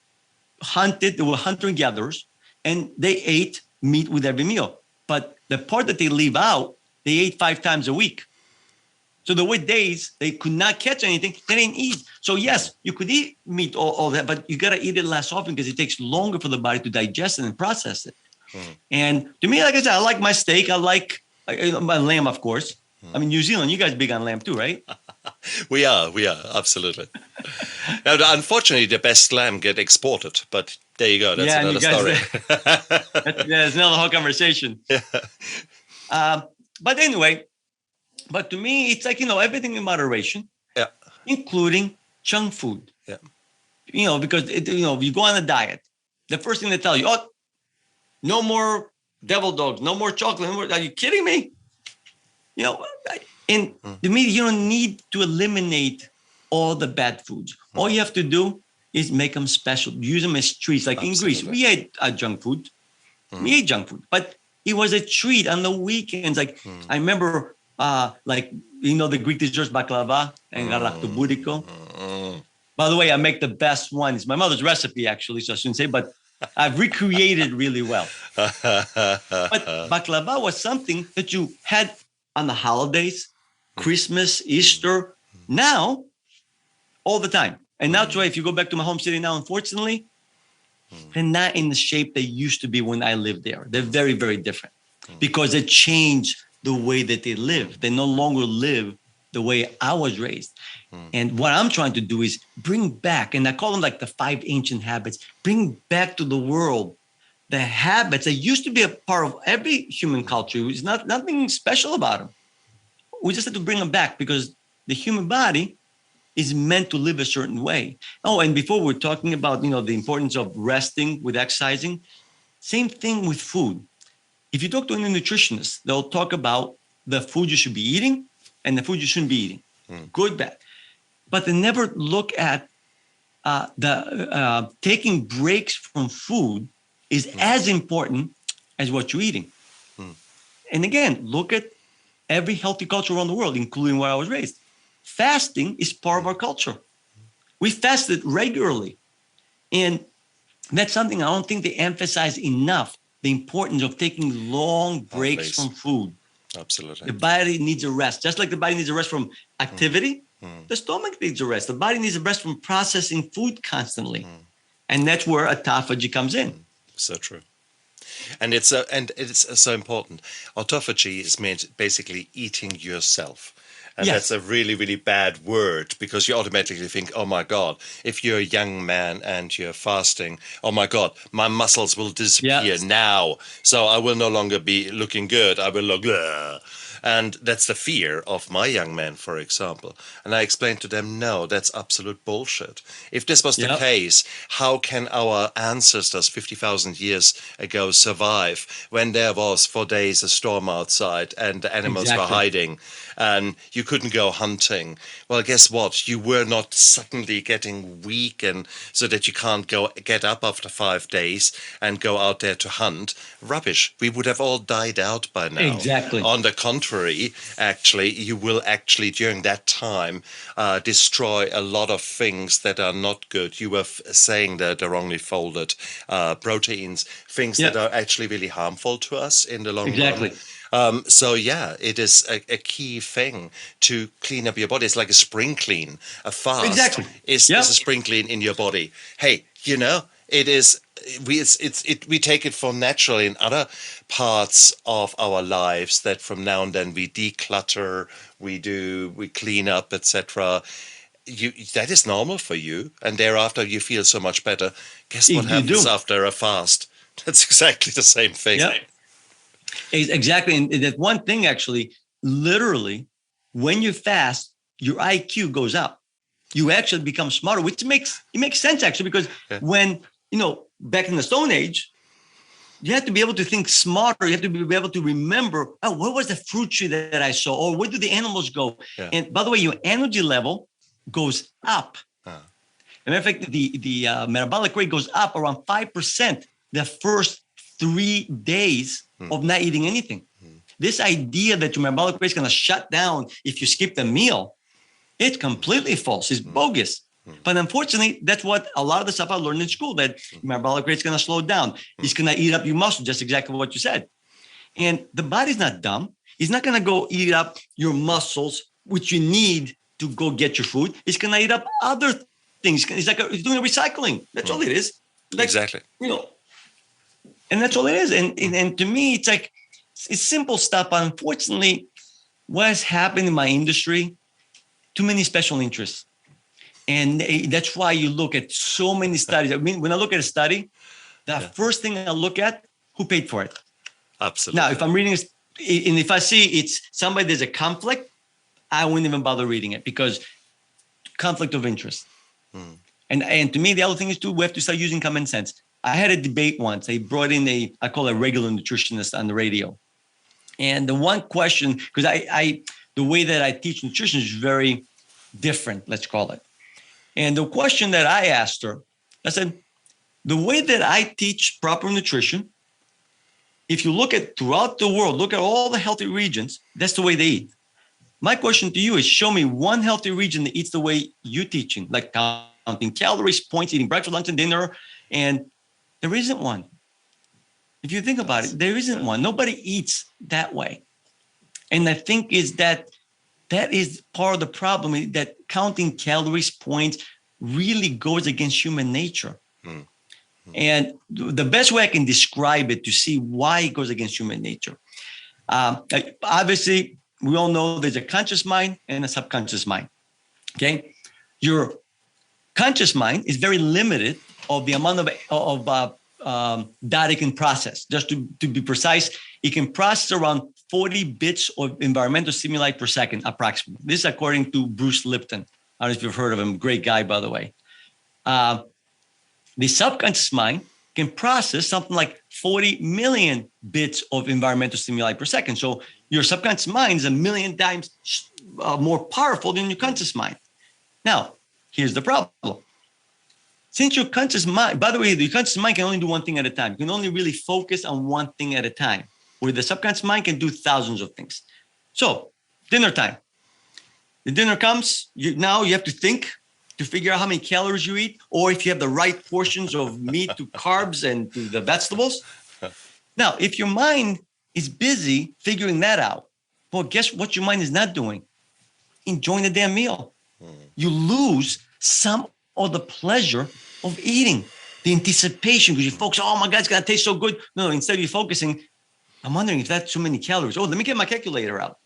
hunted, they were hunter-gatherers, and they ate meat with every meal. But the part that they leave out, they ate 5 times a week. So there were days they could not catch anything, they didn't eat. So yes, you could eat meat, all that, but you got to eat it less often because it takes longer for the body to digest it and process it. And to me, like I said, I like my steak. I like my lamb, of course. I mean, New Zealand, you guys big on lamb too, right? We are, absolutely. Now, unfortunately, the best lamb get exported, but there you go. That's another story. That's another whole conversation. Yeah. But anyway, but to me, it's like, everything in moderation, including junk food. Yeah. Because, you go on a diet, the first thing they tell you, oh, no more devil dogs, no more chocolate. Are you kidding me? And to me, you don't need to eliminate all the bad foods. All you have to do is make them special. Use them as treats. Like in Greece, we ate junk food. We ate junk food, but it was a treat on the weekends. Like I remember, the Greek desserts, baklava and galaktoboudiko. By the way, I make the best one. It's my mother's recipe, actually, so I shouldn't say, but I've recreated really well. But baklava was something that you had on the holidays, Christmas, Easter, now, all the time. And now, Troy, if you go back to my home city now, unfortunately, they're not in the shape they used to be when I lived there. They're very, very different because they changed the way that they live. They no longer live the way I was raised. And what I'm trying to do is bring back, and I call them like the 5 ancient habits, bring back to the world the habits that used to be a part of every human culture. It's nothing special about them. We just have to bring them back because the human body is meant to live a certain way. Oh, and before we're talking about, the importance of resting with exercising, same thing with food. If you talk to any nutritionist, they'll talk about the food you should be eating and the food you shouldn't be eating, good, bad. But they never look at taking breaks from food is as important as what you're eating. And again, look at every healthy culture around the world, including where I was raised. Fasting is part of our culture. We fasted regularly. And that's something I don't think they emphasize enough, the importance of taking long breaks from food. Absolutely. The body needs a rest. Just like the body needs a rest from activity, the stomach needs a rest. The body needs a rest from processing food constantly. And that's where autophagy comes in. So true. And it's so important. Autophagy is meant basically eating yourself. And that's a really, really bad word because you automatically think, oh my God, if you're a young man and you're fasting, oh my God, my muscles will disappear now. So I will no longer be looking good. I will look, And that's the fear of my young men, for example. And I explained to them, no, that's absolute bullshit. If this was the Yep. case, how can our ancestors 50,000 years ago survive when there was for days a storm outside and the animals were Exactly. hiding and you couldn't go hunting? Well, guess what? You were not suddenly getting weak and so that you can't get up after 5 days and go out there to hunt. Rubbish. We would have all died out by now. Exactly. On the contrary, actually, you will actually during that time destroy a lot of things that are not good. You were saying that the wrongly folded proteins, things that Yeah. are actually really harmful to us in the long run. Exactly. So yeah, it is a key thing to clean up your body. It's like a spring clean. A fast Exactly. is Yep. a spring clean in your body. Hey, it is. We take it for natural in other parts of our lives that from now and then we declutter, we clean up, etc. That is normal for you, and thereafter you feel so much better. Guess what You happens do. after a fast? That's exactly the same thing. Yep. Exactly. And that one thing actually, literally, when you fast, your IQ goes up. You actually become smarter, which makes sense actually, because Yeah. when, back in the Stone Age, you have to be able to think smarter. You have to be able to remember, oh, what was the fruit tree that I saw? Or where do the animals go? Yeah. And by the way, your energy level goes up. As a matter of fact, the metabolic rate goes up around 5% the first 3 days of not eating anything. This idea that your metabolic rate is going to shut down if you skip the meal, it's completely false. It's bogus. But unfortunately, that's what a lot of the stuff I learned in school, that metabolic rate is going to slow down. It's going to eat up your muscle, just exactly what you said. And the body's not dumb. It's not going to go eat up your muscles, which you need to go get your food. It's going to eat up other things. It's like it's doing a recycling. That's all it is. Like, Exactly. And that's all it is. And to me, it's like, it's simple stuff. But unfortunately, what has happened in my industry, too many special interests. And that's why you look at so many studies. I mean, when I look at a study, the first thing I look at, who paid for it? Absolutely. Now, if I'm reading, and if I see it's somebody, there's a conflict, I wouldn't even bother reading it, because conflict of interest. And to me, the other thing is too, we have to start using common sense. I had a debate once. They brought in I call it a regular nutritionist on the radio. And the one question, because the way that I teach nutrition is very different, let's call it. And the question that I asked her, I said, the way that I teach proper nutrition, if you look at throughout the world, look at all the healthy regions, that's the way they eat. My question to you is, show me one healthy region that eats the way you're teaching, like counting calories, points, eating breakfast, lunch, and dinner. And there isn't one. If you think about it, there isn't one. Nobody eats that way. And I think that is part of the problem, that counting calories, points really goes against human nature. And the best way I can describe it to see why it goes against human nature. Obviously, we all know there's a conscious mind and a subconscious mind. Okay. Your conscious mind is very limited of the amount of data it can process. Just to be precise, it can process around 40 bits of environmental stimuli per second, approximately. This is according to Bruce Lipton. I don't know if you've heard of him. Great guy, by the way. The subconscious mind can process something like 40 million bits of environmental stimuli per second. So your subconscious mind is 1 million times more powerful than your conscious mind. Now, here's the problem. Since your conscious mind, by the way, the conscious mind can only do one thing at a time. You can only really focus on one thing at a time, where the subconscious mind can do thousands of things. So, dinner time. The dinner comes, now you have to think to figure out how many calories you eat, or if you have the right portions of meat to carbs and to the vegetables. Now, if your mind is busy figuring that out, well, guess what your mind is not doing? Enjoying the damn meal. You lose some of the pleasure of eating, the anticipation, because you focus, oh my God, it's going to taste so good. No, instead of you focusing, I'm wondering if that's too many calories. Oh, let me get my calculator out.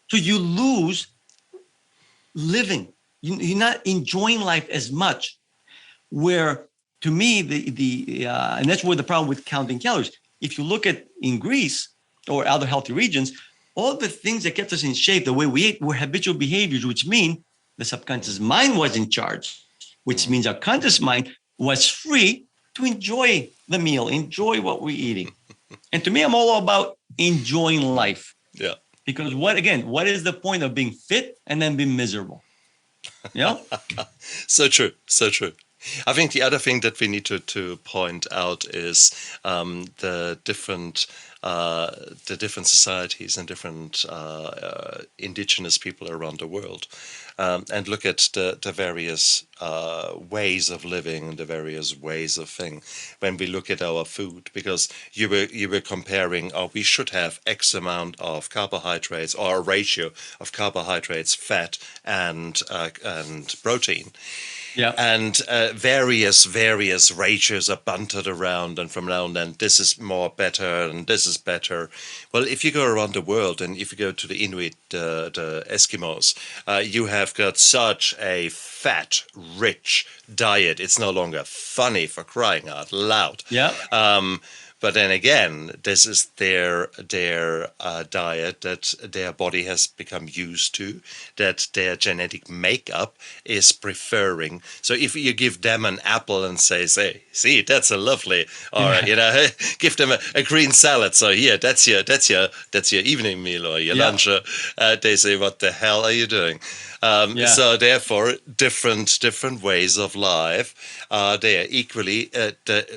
So you lose living. You're not enjoying life as much. Where, to me, and that's where the problem with counting calories. If you look at in Greece or other healthy regions, all the things that kept us in shape, the way we ate, were habitual behaviors, which mean the subconscious mind was in charge, which means our conscious mind was free to enjoy the meal, enjoy what we're eating. And to me, I'm all about enjoying life. Yeah. Because what is the point of being fit and then being miserable? Yeah. So true. So true. I think the other thing that we need to point out is the different societies and different indigenous people around the world, and look at the various ways of living, the various ways of thing. When we look at our food, because you were comparing, oh, we should have X amount of carbohydrates or a ratio of carbohydrates, fat, and protein. Yeah. And various ratios are bunted around, and from now and then this is more better and this is better. Well, if you go around the world and if you go to the Inuit, the Eskimos, you have got such a fat, rich diet. It's no longer funny, for crying out loud. Yeah. But then again, this is their diet that their body has become used to, that their genetic makeup is preferring. So if you give them an apple and say, see, that's a lovely, or give them a green salad. So here, that's your evening meal or your lunch. They say, what the hell are you doing? So therefore, different ways of life are there. Equally,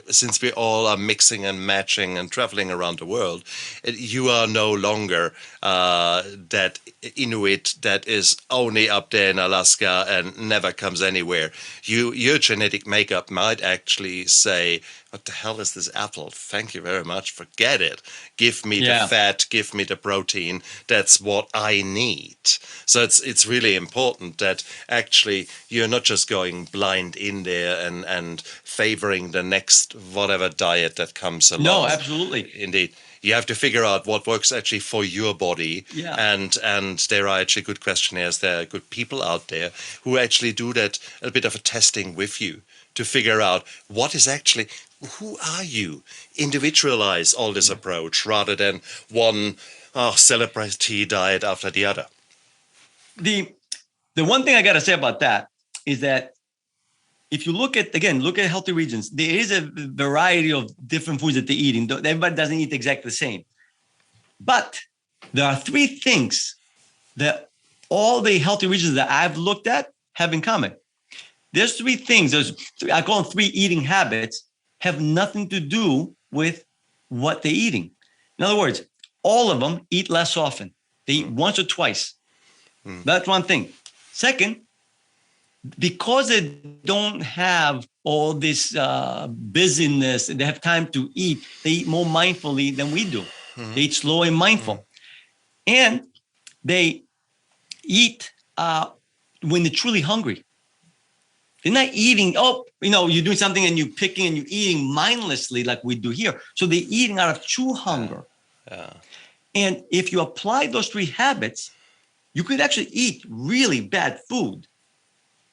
since we all are mixing and matching and traveling around the world, you are no longer that Inuit that is only up there in Alaska and never comes anywhere. Your genetic makeup might actually say, what the hell is this apple? Thank you very much. Forget it. Give me the fat, give me the protein. That's what I need. So it's really important that actually you're not just going blind in there and favoring the next whatever diet that comes along. No, absolutely. Indeed. You have to figure out what works actually for your body. Yeah. And there are actually good questionnaires. There are good people out there who actually do that, a bit of a testing with you to figure out what is actually, who are you? Individualize all this approach rather than one celebrity diet after the other. The one thing I got to say about that is that if you look at healthy regions, there is a variety of different foods that they're eating. Everybody doesn't eat exactly the same. But there are three things that all the healthy regions that I've looked at have in common. There's three things. I call them three eating habits, have nothing to do with what they're eating. In other words, all of them eat less often. They eat once or twice. That's one thing. Second, because they don't have all this busyness, they have time to eat, they eat more mindfully than we do. They eat slow and mindful. And they eat when they're truly hungry. They're not eating, you're doing something and you're picking and you're eating mindlessly like we do here. So they're eating out of true hunger. And if you apply those three habits, you could actually eat really bad food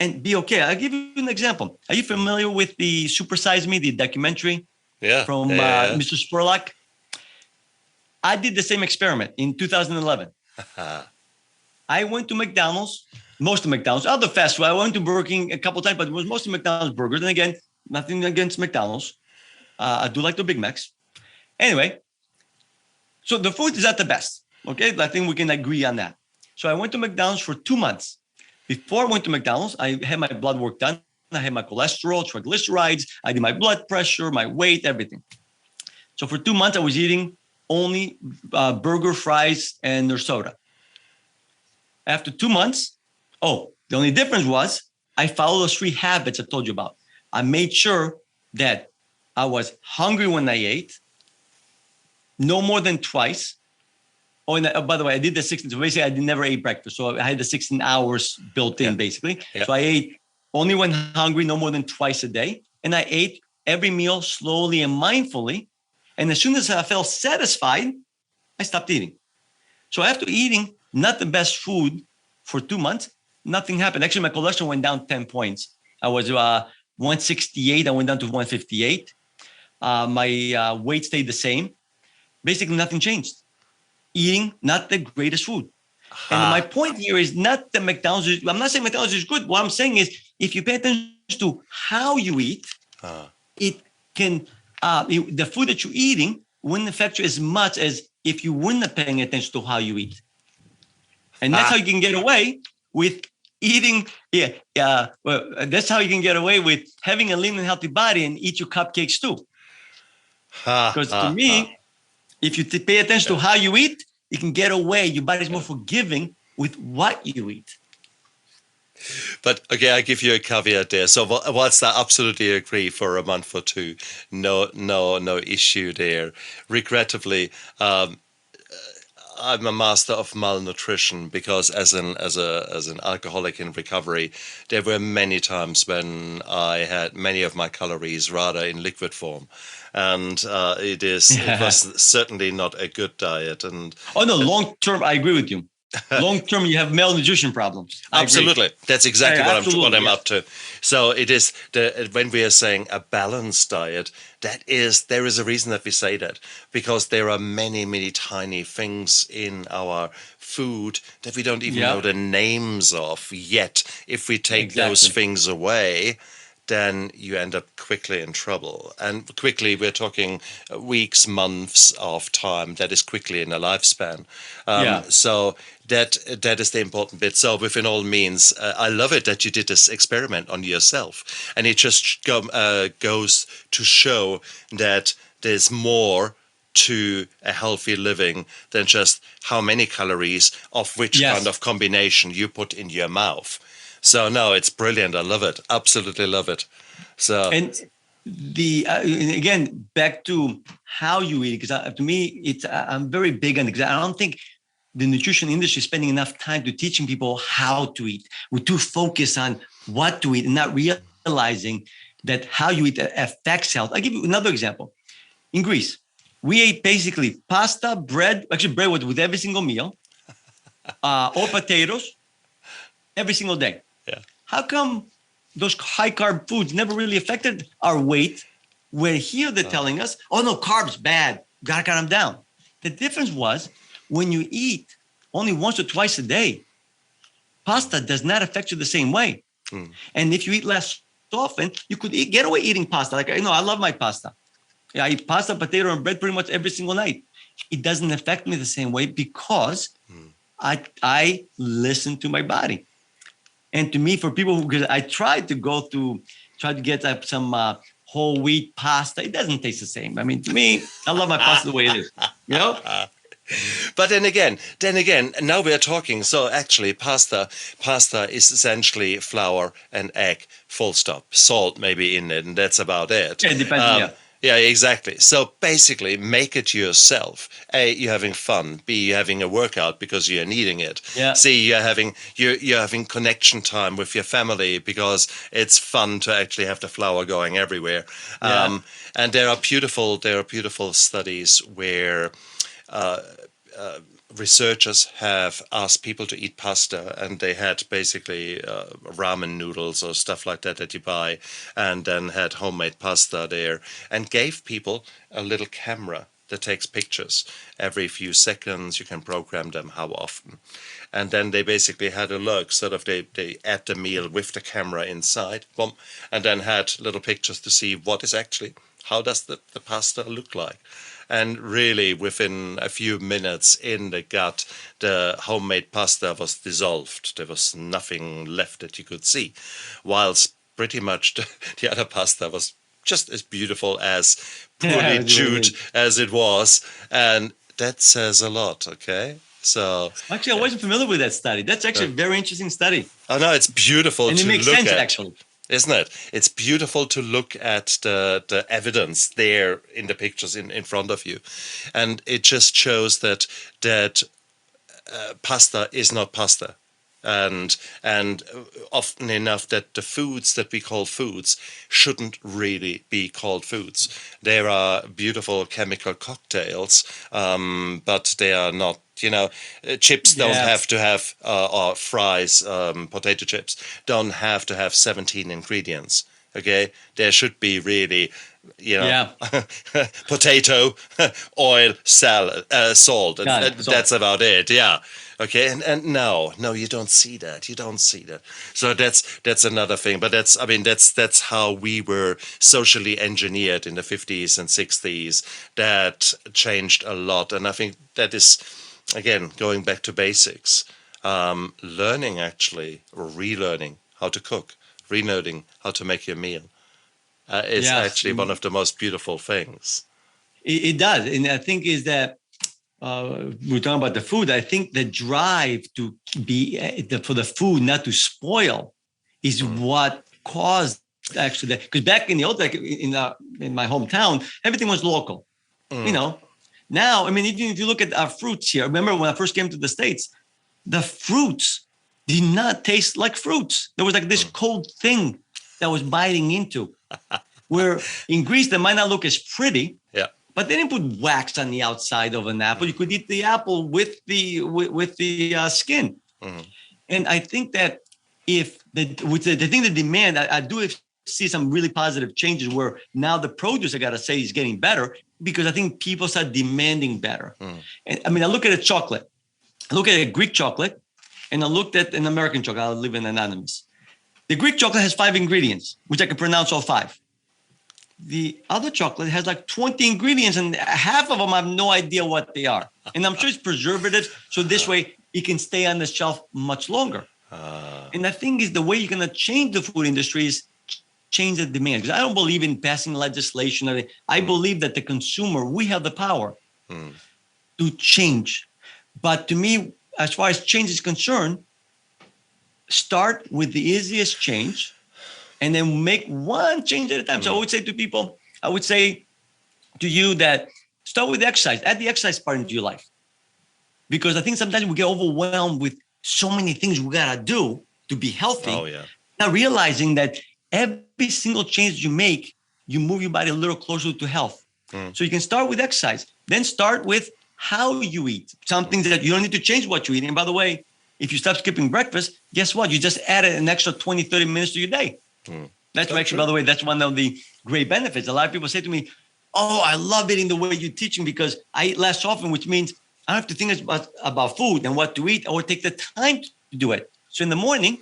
and be okay. I'll give you an example. Are you familiar with the Super Size Me, the documentary from Mr. Spurlock? I did the same experiment in 2011. I went to McDonald's, most of McDonald's, other fast food. I went to Burger King a couple of times, but it was mostly McDonald's burgers. And again, nothing against McDonald's. I do like the Big Macs. Anyway, so the food is not the best. Okay, I think we can agree on that. So I went to McDonald's for 2 months. Before I went to McDonald's, I had my blood work done. I had my cholesterol, triglycerides. I did my blood pressure, my weight, everything. So for 2 months, I was eating only burger, fries, and their soda. After 2 months, the only difference was I followed those three habits I told you about. I made sure that I was hungry when I ate, no more than twice. And by the way, I did the 16. So basically, I never ate breakfast. So I had the 16 hours built in, basically. Yeah. So I ate only when hungry, no more than twice a day. And I ate every meal slowly and mindfully. And as soon as I felt satisfied, I stopped eating. So after eating not the best food for 2 months, nothing happened. Actually, my cholesterol went down 10 points. I was 168. I went down to 158. My weight stayed the same. Basically, nothing changed. eating not the greatest food. And my point here is not that McDonald's is, I'm not saying McDonald's is good. What I'm saying is if you pay attention to how you eat, it can, the food that you're eating wouldn't affect you as much as if you weren't paying attention to how you eat. And that's how you can get away with eating. Well, that's how you can get away with having a lean and healthy body and eat your cupcakes too. Because to me, if you pay attention to how you eat, you can get away. Your body's more forgiving with what you eat. But okay, I give you a caveat there. So whilst I absolutely agree for a month or two, no issue there. Regrettably, I'm a master of malnutrition because as an alcoholic in recovery, there were many times when I had many of my calories rather in liquid form, and it was certainly not a good diet. And long term, I agree with you. Long term, you have malnutrition problems. Absolutely, that's exactly what I'm up to. So it is when we are saying a balanced diet, there is a reason that we say that, because there are many tiny things in our food that we don't even know the names of yet. If we take those things away, then you end up quickly in trouble. And quickly, we're talking weeks, months of time. That is quickly in a lifespan. So that is the important bit. So within all means, I love it that you did this experiment on yourself. And it just goes to show that there's more to a healthy living than just how many calories of which kind of combination you put in your mouth. So no, it's brilliant. I love it. Absolutely love it. So and again, back to how you eat, because to me, I'm very big on it. Because I don't think the nutrition industry is spending enough time to teaching people how to eat. We're too focused on what to eat and not realizing that how you eat affects health. I'll give you another example. In Greece, we ate basically pasta, bread. Actually, bread with every single meal, or potatoes every single day. Yeah. How come those high carb foods never really affected our weight? Where here they're telling us, oh no, carbs bad, gotta cut them down. The difference was when you eat only once or twice a day, pasta does not affect you the same way. And if you eat less often, you could get away eating pasta. Like, I love my pasta. I eat pasta, potato, and bread pretty much every single night. It doesn't affect me the same way because I listen to my body. And to me, for people because I tried to get some whole wheat pasta, it doesn't taste the same. I mean, to me, I love my pasta the way it is. But then again, now we are talking. So actually, pasta is essentially flour and egg, full stop. Salt maybe in it, and that's about it. Yeah, it depends. Yeah, exactly. So basically, make it yourself. A, you're having fun. B, you're having a workout because you're needing it. Yeah. C, you're having connection time with your family because it's fun to actually have the flour going everywhere. Yeah. And there are beautiful studies where researchers have asked people to eat pasta, and they had basically ramen noodles or stuff like that you buy, and then had homemade pasta there, and gave people a little camera that takes pictures every few seconds. You can program them how often. And then they basically had a look, sort of they ate the meal with the camera inside, boom, and then had little pictures to see how does the pasta look like. And really, within a few minutes in the gut, the homemade pasta was dissolved. There was nothing left that you could see, whilst pretty much the other pasta was just as beautiful, as poorly chewed as it was. And that says a lot, okay? So actually, I wasn't familiar with that study. That's actually a very interesting study. Oh, no, it's beautiful and to it makes look sense, at. Actually. Isn't it? It's beautiful to look at the evidence there in the pictures in front of you. And it just shows that pasta is not pasta. And often enough that the foods that we call foods shouldn't really be called foods. There are beautiful chemical cocktails, but they are not. Chips don't have to have, or fries, potato chips don't have to have 17 ingredients. Okay, there should be really you know, Yeah. potato, oil, salad, salt. And, Got and it. that's about it. Yeah. Okay. And no, you don't see that. You don't see that. So that's another thing. But that's how we were socially engineered in the 50s and 60s. That changed a lot. And I think that is, again, going back to basics, learning actually, or relearning how to cook, relearning how to make your meal is Yes, actually one of the most beautiful things. it does. And I think is that we're talking about the food. I think the drive to be for the food not to spoil is what caused actually that. Because back in the old, like in my hometown, everything was local. You know, now I mean, even if you look at our fruits here, remember when I first came to the States, the fruits did not taste like fruits. There was like this cold thing that was biting into. Where in Greece, they might not look as pretty, Yeah. but they didn't put wax on the outside of an apple. You could eat the apple with the skin. And I think that if the demand, I do see some really positive changes where now the produce, I got to say, is getting better because I think people start demanding better. And I mean, I look at a chocolate, I look at a Greek chocolate, and I looked at an American chocolate. I'll leave it anonymous. The Greek chocolate has 5 ingredients, which I can pronounce all 5. The other chocolate has like 20 ingredients and half of them I have no idea what they are. And I'm sure it's preservatives. So this way it can stay on the shelf much longer. And the thing is, the way you're going to change the food industry is change the demand. Because I don't believe in passing legislation. I believe that the consumer, we have the power to change. But to me, as far as change is concerned, start with the easiest change and then make one change at a time. So I would say to people, I would say to you that start with exercise, add the exercise part into your life. Because I think sometimes we get overwhelmed with so many things we got to do to be healthy. Oh, yeah. Not realizing that every single change you make, you move your body a little closer to health. So you can start with exercise, then start with how you eat. Some things that you don't need to change what you eat. And by the way, if you stop skipping breakfast, guess what? You just added an extra 20, 30 minutes to your day. That's actually, by the way, that's one of the great benefits. A lot of people say to me, oh, I love eating the way you're teaching because I eat less often, which means I don't have to think about food and what to eat or take the time to do it. So in the morning,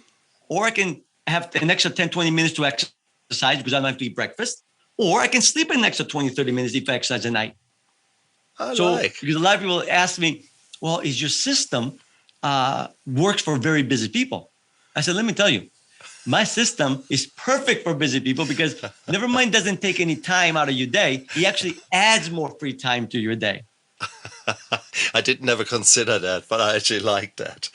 or I can have an extra 10, 20 minutes to exercise because I don't have to eat breakfast, or I can sleep an extra 20, 30 minutes if I exercise at night. Because a lot of people ask me, well, is your system works for very busy people? I said, let me tell you, my system is perfect for busy people because never mind doesn't take any time out of your day. It actually adds more free time to your day. I did never consider that, but I actually like that.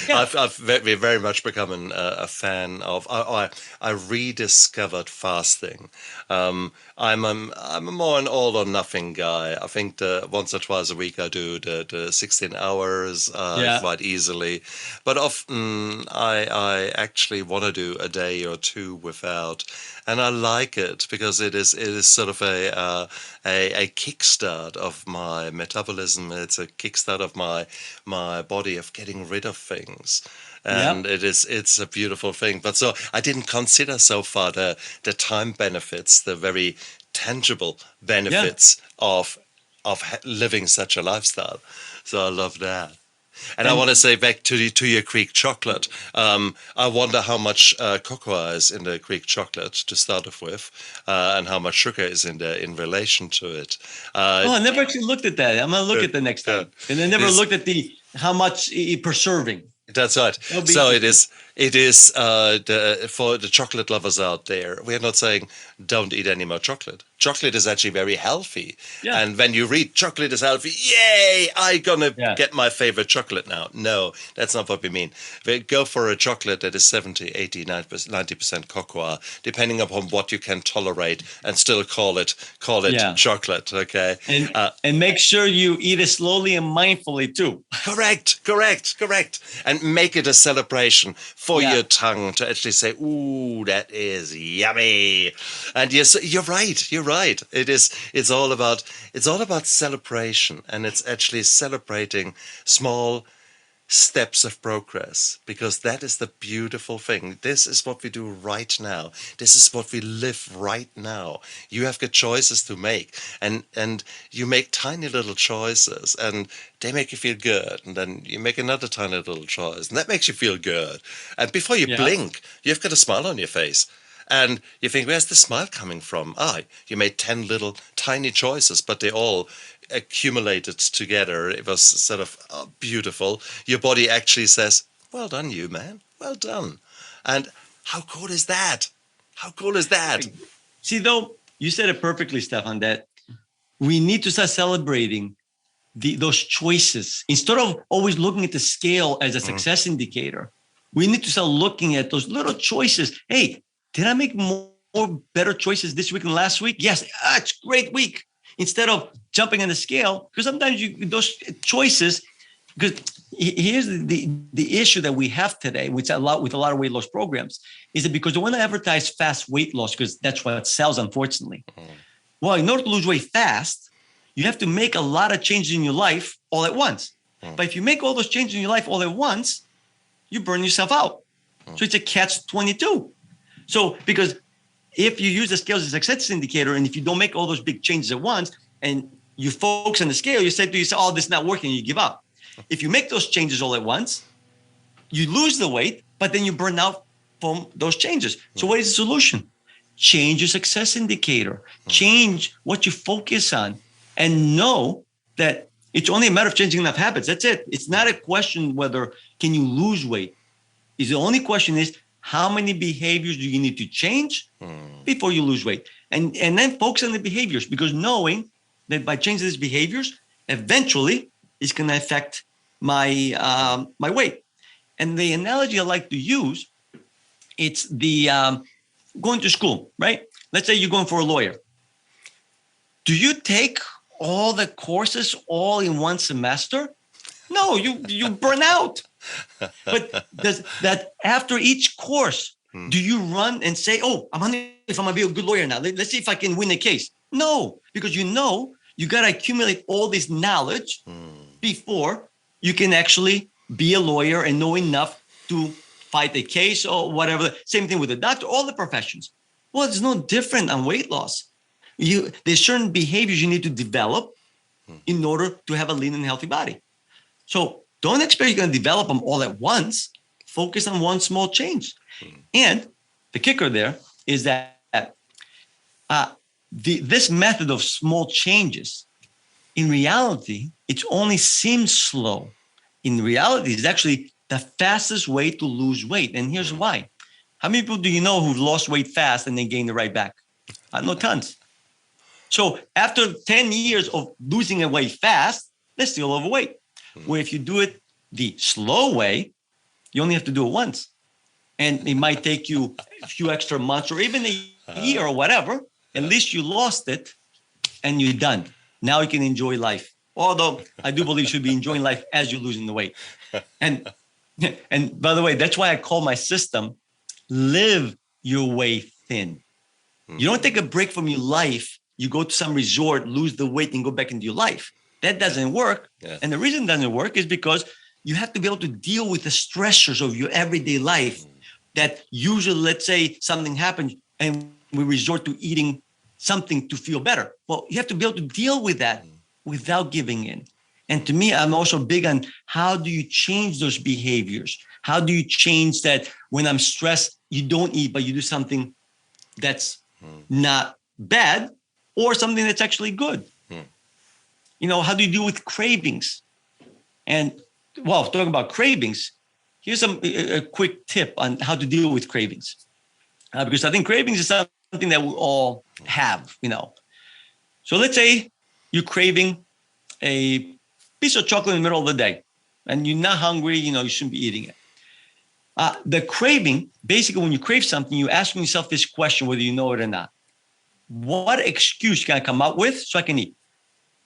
Yeah. I've very much become a fan of. I rediscovered fasting. I'm a more an all or nothing guy. I think once or twice a week I do the 16 hours quite easily, but often I actually want to do a day or two without, and I like it because it is sort of a kickstart of my metabolism. It's a kickstart of my body of getting rid of things. And it's a beautiful thing. But so I didn't consider so far the time benefits, the very tangible benefits of living such a lifestyle. So I love that. And I want to say back to your Greek chocolate. I wonder how much cocoa is in the Greek chocolate to start off with, and how much sugar is in relation to it. I never actually looked at that. I'm gonna look at the next time. And I never looked at how much per serving. That's right. So it is for the chocolate lovers out there. We are not saying don't eat any more chocolate. Chocolate is actually very healthy. Yeah. And when you read chocolate is healthy, yay, I'm gonna get my favorite chocolate now. No, that's not what we mean. We go for a chocolate that is 70, 80, 90% cocoa, depending upon what you can tolerate, and still call it chocolate. Okay. And make sure you eat it slowly and mindfully too. Correct. And make it a celebration for your tongue to actually say, ooh, that is yummy. And yes, you're right. It's all about celebration, and it's actually celebrating small steps of progress, because that is the beautiful thing. This is what we do right now. This is what we live right now. You have got choices to make, and you make tiny little choices, and they make you feel good, and then you make another tiny little choice, and that makes you feel good. And before you Yeah. blink, you've got a smile on your face. And you think, where's the smile coming from? Ah, you made 10 little tiny choices, but they all accumulated together. It was sort of beautiful. Your body actually says, well done, you man. Well done. And how cool is that? How cool is that? See, though, you said it perfectly, Stefan, that we need to start celebrating those choices. Instead of always looking at the scale as a success indicator, we need to start looking at those little choices. Hey, did I make more better choices this week than last week? Yes, it's a great week. Instead of jumping on the scale, because sometimes those choices, because here's the issue that we have today, which a lot with a lot of weight loss programs, is that because they want to advertise fast weight loss, because that's what sells, unfortunately. Well, in order to lose weight fast, you have to make a lot of changes in your life all at once. But if you make all those changes in your life all at once, you burn yourself out. So it's a catch-22. So because if you use the scale as a success indicator, and if you don't make all those big changes at once, and you focus on the scale, you say to yourself, oh, this is not working, and you give up. If you make those changes all at once, you lose the weight, but then you burn out from those changes. So what is the solution? Change your success indicator. Change what you focus on, and know that it's only a matter of changing enough habits. That's it. It's not a question whether can you lose weight. The only question is, how many behaviors do you need to change before you lose weight? And then focus on the behaviors, because knowing that by changing these behaviors, eventually it's going to affect my my weight. And the analogy I like to use, it's the going to school, right? Let's say you're going for a lawyer. Do you take all the courses all in one semester? No, you burn out. But does that after each course, do you run and say, oh, I'm going to be a good lawyer now. Let's see if I can win a case. No, because you got to accumulate all this knowledge before you can actually be a lawyer and know enough to fight a case or whatever. Same thing with a doctor, all the professions. Well, it's no different on weight loss. There's certain behaviors you need to develop in order to have a lean and healthy body. So don't expect you're going to develop them all at once. Focus on one small change. And the kicker there is that this method of small changes, in reality, it only seems slow. In reality, it's actually the fastest way to lose weight. And here's why. How many people do you know who've lost weight fast and then gained it right back? I know tons. So after 10 years of losing a weight fast, they're still overweight. Where if you do it the slow way, you only have to do it once. And it might take you a few extra months or even a year or whatever. At least you lost it and you're done. Now you can enjoy life. Although I do believe you should be enjoying life as you're losing the weight. And by the way, that's why I call my system live your way thin. You don't take a break from your life. You go to some resort, lose the weight, and go back into your life. That doesn't work. Yeah. And the reason it doesn't work is because you have to be able to deal with the stressors of your everyday life that usually, let's say something happens and we resort to eating something to feel better. Well, you have to be able to deal with that without giving in. And to me, I'm also big on how do you change those behaviors? How do you change that when I'm stressed, you don't eat, but you do something that's not bad or something that's actually good? You know, how do you deal with cravings? And well, talking about cravings, here's a quick tip on how to deal with cravings. Because I think cravings is something that we all have, you know. So let's say you're craving a piece of chocolate in the middle of the day and you're not hungry, you know, you shouldn't be eating it. The craving, basically when you crave something, you're asking yourself this question, whether you know it or not. What excuse can I come up with so I can eat?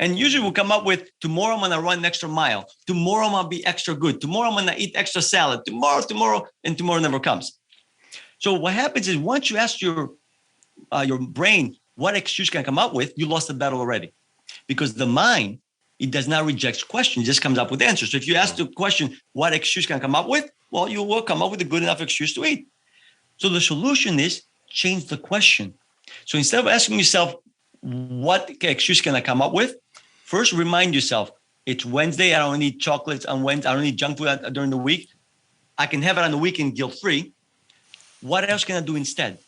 And usually we'll come up with, tomorrow I'm going to run an extra mile. Tomorrow I'm going to be extra good. Tomorrow I'm going to eat extra salad. Tomorrow, and tomorrow never comes. So what happens is once you ask your brain, what excuse can I come up with? You lost the battle already. Because the mind it does not reject questions. It just comes up with answers. So if you ask the question, what excuse can I come up with? Well, you will come up with a good enough excuse to eat. So the solution is change the question. So instead of asking yourself, what excuse can I come up with? First, remind yourself, it's Wednesday. I don't eat chocolates on Wednesday. I don't eat junk food during the week. I can have it on the weekend guilt-free. What else can I do instead?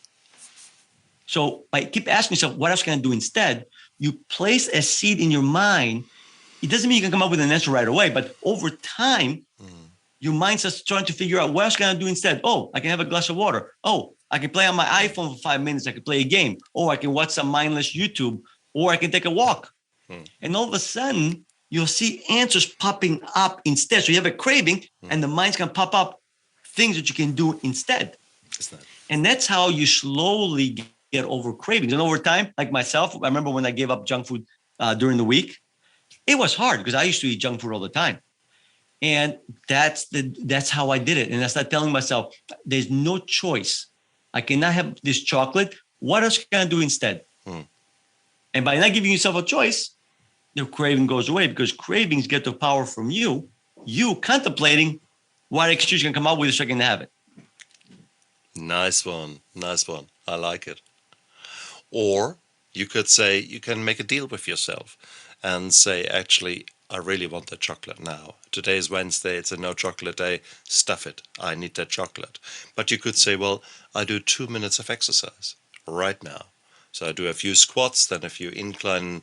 So by keep asking yourself, what else can I do instead? You place a seed in your mind. It doesn't mean you can come up with an answer right away, but over time, your mind starts trying to figure out what else can I do instead? Oh, I can have a glass of water. Oh, I can play on my iPhone for 5 minutes. I can play a game. Or I can watch some mindless YouTube. Or I can take a walk. And all of a sudden, you'll see answers popping up instead. So you have a craving and the mind's going to pop up things that you can do instead. And that's how you slowly get over cravings. And over time, like myself, I remember when I gave up junk food during the week, it was hard because I used to eat junk food all the time. And that's how I did it. And I started telling myself, there's no choice. I cannot have this chocolate. What else can I do instead? And by not giving yourself a choice, the craving goes away because cravings get the power from you contemplating what excuse you can come up with so I can have it. Nice one. I like it. Or you could say, you can make a deal with yourself and say, actually, I really want that chocolate now. Today is Wednesday. It's a no chocolate day. Stuff it. I need that chocolate. But you could say, well, I do 2 minutes of exercise right now. So I do a few squats, then a few incline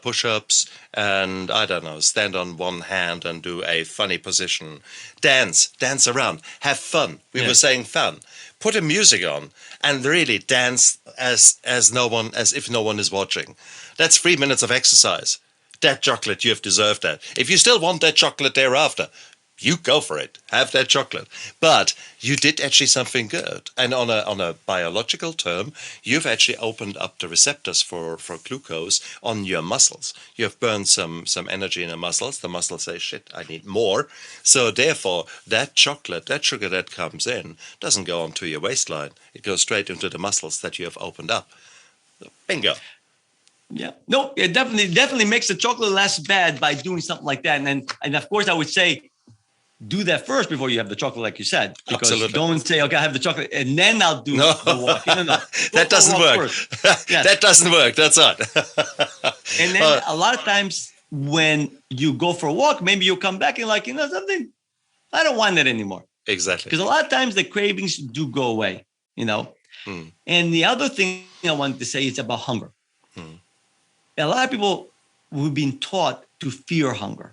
push-ups, and I don't know, stand on one hand and do a funny position. Dance around, have fun. We were saying fun. Put a music on and really dance as if no one is watching. That's 3 minutes of exercise. That chocolate, you have deserved that. If you still want that chocolate thereafter, you go for it. Have that chocolate. But you did actually something good. And on a biological term, you've actually opened up the receptors for glucose on your muscles. You have burned some energy in the muscles. The muscles say, shit, I need more. So therefore, that chocolate, that sugar that comes in, doesn't go onto your waistline. It goes straight into the muscles that you have opened up. Bingo. Yeah, no, it definitely makes the chocolate less bad by doing something like that. And of course, I would say, do that first before you have the chocolate, like you said. Because Absolutely. Don't say, okay, I have the chocolate, and then I'll do the walk. No. That doesn't work. Yes. That doesn't work. That's right. And then a lot of times when you go for a walk, maybe you'll come back and like, something, I don't want that anymore. Exactly. Because a lot of times the cravings do go away, And the other thing I wanted to say is about hunger. A lot of people, we've been taught to fear hunger.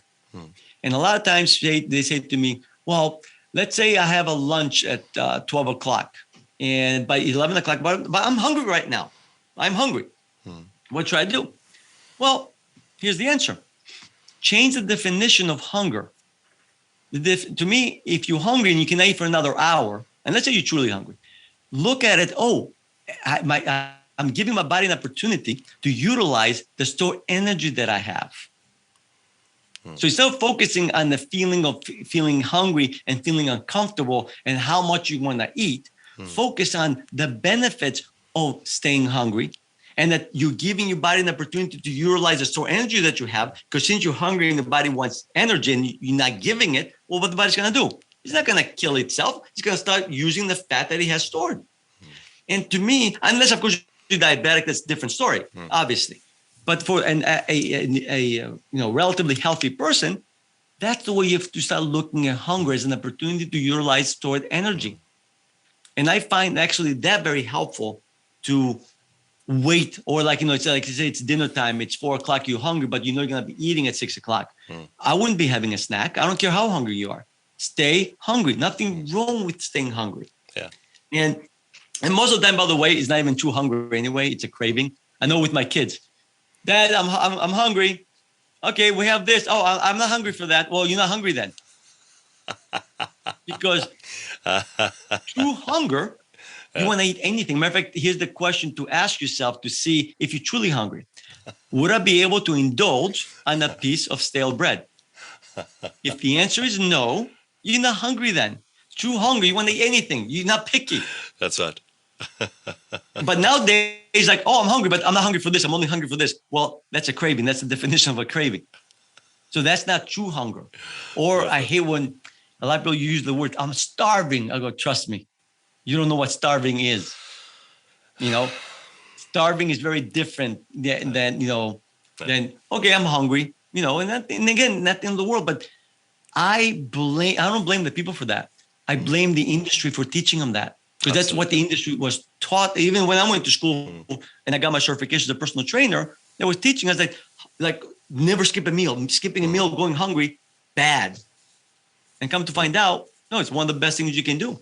And a lot of times they say to me, well, let's say I have a lunch at 12 o'clock and by 11 o'clock, but I'm hungry right now. I'm hungry. What should I do? Well, here's the answer. Change the definition of hunger. To me, if you're hungry and you can eat for another hour, and let's say you're truly hungry, look at it. Oh, I'm giving my body an opportunity to utilize the stored energy that I have. So instead of focusing on the feeling of feeling hungry and feeling uncomfortable and how much you want to eat, focus on the benefits of staying hungry and that you're giving your body an opportunity to utilize the stored energy that you have. Because since you're hungry and the body wants energy and you're not giving it, well, what the body's going to do? It's not going to kill itself. It's going to start using the fat that it has stored. And to me, unless, of course, you're diabetic, that's a different story, obviously. But for a relatively healthy person, that's the way you have to start looking at hunger as an opportunity to utilize stored energy. And I find actually that very helpful to wait, or it's like you say, it's dinner time, it's 4 o'clock, you're hungry, but you're going to be eating at 6 o'clock. I wouldn't be having a snack. I don't care how hungry you are. Stay hungry. Nothing wrong with staying hungry. Yeah. And most of the time, by the way, it's not even true hunger anyway. It's a craving. I know with my kids, Dad, I'm hungry. Okay, we have this. Oh, I'm not hungry for that. Well, you're not hungry then. Because true hunger, you want to eat anything. Matter of fact, here's the question to ask yourself to see if you're truly hungry. Would I be able to indulge on a piece of stale bread? If the answer is no, you're not hungry then. True hunger, you want to eat anything. You're not picky. That's right. But nowadays, like, oh, I'm hungry, but I'm not hungry for this. I'm only hungry for this. Well, that's a craving. That's the definition of a craving. So that's not true hunger. Or I hate when a lot of people use the word, I'm starving. I go, trust me, you don't know what starving is. Starving is very different than okay, I'm hungry, and again, not the end of the world, but I don't blame the people for that. I blame the industry for teaching them that, because that's what the industry was taught. Even when I went to school and I got my certification as a personal trainer, they was teaching us like never skip a meal. Skipping a meal, going hungry, bad. And come to find out, no, it's one of the best things you can do.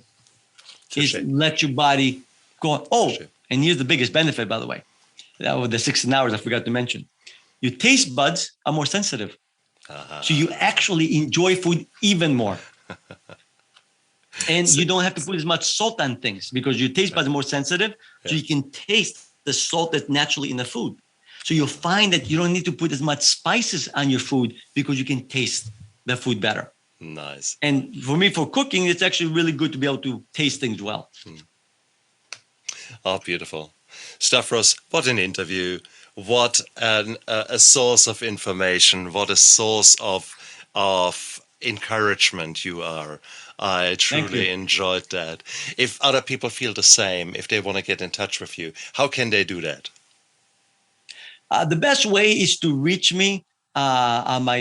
Let your body go. And here's the biggest benefit, by the way. That was the 16 hours I forgot to mention. Your taste buds are more sensitive. So you actually enjoy food even more. And you don't have to put as much salt on things because your taste buds are more sensitive. So you can taste the salt that's naturally in the food. So you'll find that you don't need to put as much spices on your food because you can taste the food better. Nice. And for me, for cooking, it's actually really good to be able to taste things well. Oh, beautiful. Stavros, what an interview. What a source of information. What a source of encouragement you are. I truly enjoyed that. If other people feel the same, if they want to get in touch with you, how can they do that? The best way is to reach me on my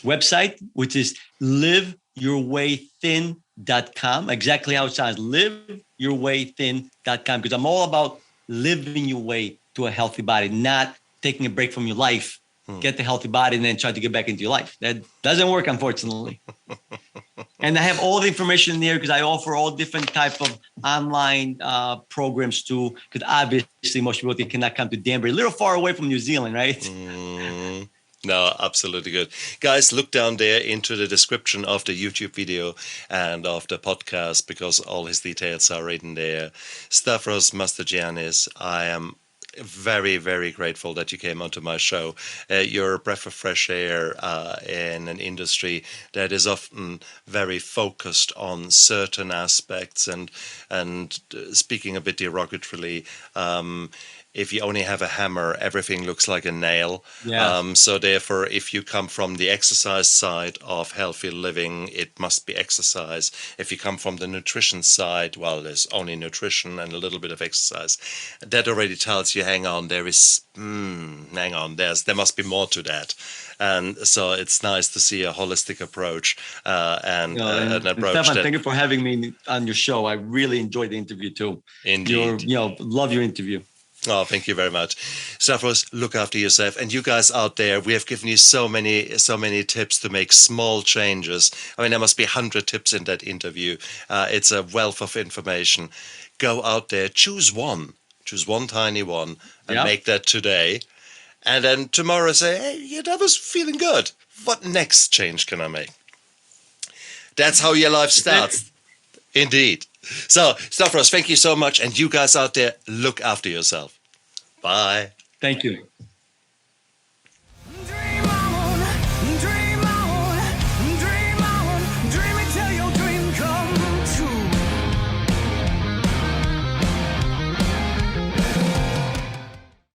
website, which is liveyourwaythin.com. Exactly how it sounds, liveyourwaythin.com, because I'm all about living your way to a healthy body, not taking a break from your life, get the healthy body, and then try to get back into your life. That doesn't work, unfortunately. And I have all the information there because I offer all different type of online programs too, because obviously most people cannot come to Danbury, a little far away from New Zealand, right? No, absolutely good. Guys, look down there into the description of the YouTube video and of the podcast because all his details are written there. Stavros Mastrogiannis, I am very, very grateful that you came onto my show. You're a breath of fresh air in an industry that is often very focused on certain aspects and speaking a bit derogatorily, if you only have a hammer, everything looks like a nail. Yes. So therefore, if you come from the exercise side of healthy living, it must be exercise. If you come from the nutrition side, well, there's only nutrition and a little bit of exercise. That already tells you, hang on, there must be more to that. And so it's nice to see a holistic approach and an approach. Stefan, thank you for having me on your show. I really enjoyed the interview too. Indeed. Love your interview. Oh, thank you very much. Stavros, look after yourself. And you guys out there, we have given you so many tips to make small changes. I mean, there must be 100 tips in that interview. It's a wealth of information. Go out there, choose one tiny one and make that today. And then tomorrow say, hey, that was feeling good. What next change can I make? That's how your life starts. Indeed. So, Stavros, thank you so much. And you guys out there, look after yourself. Bye. Thank you.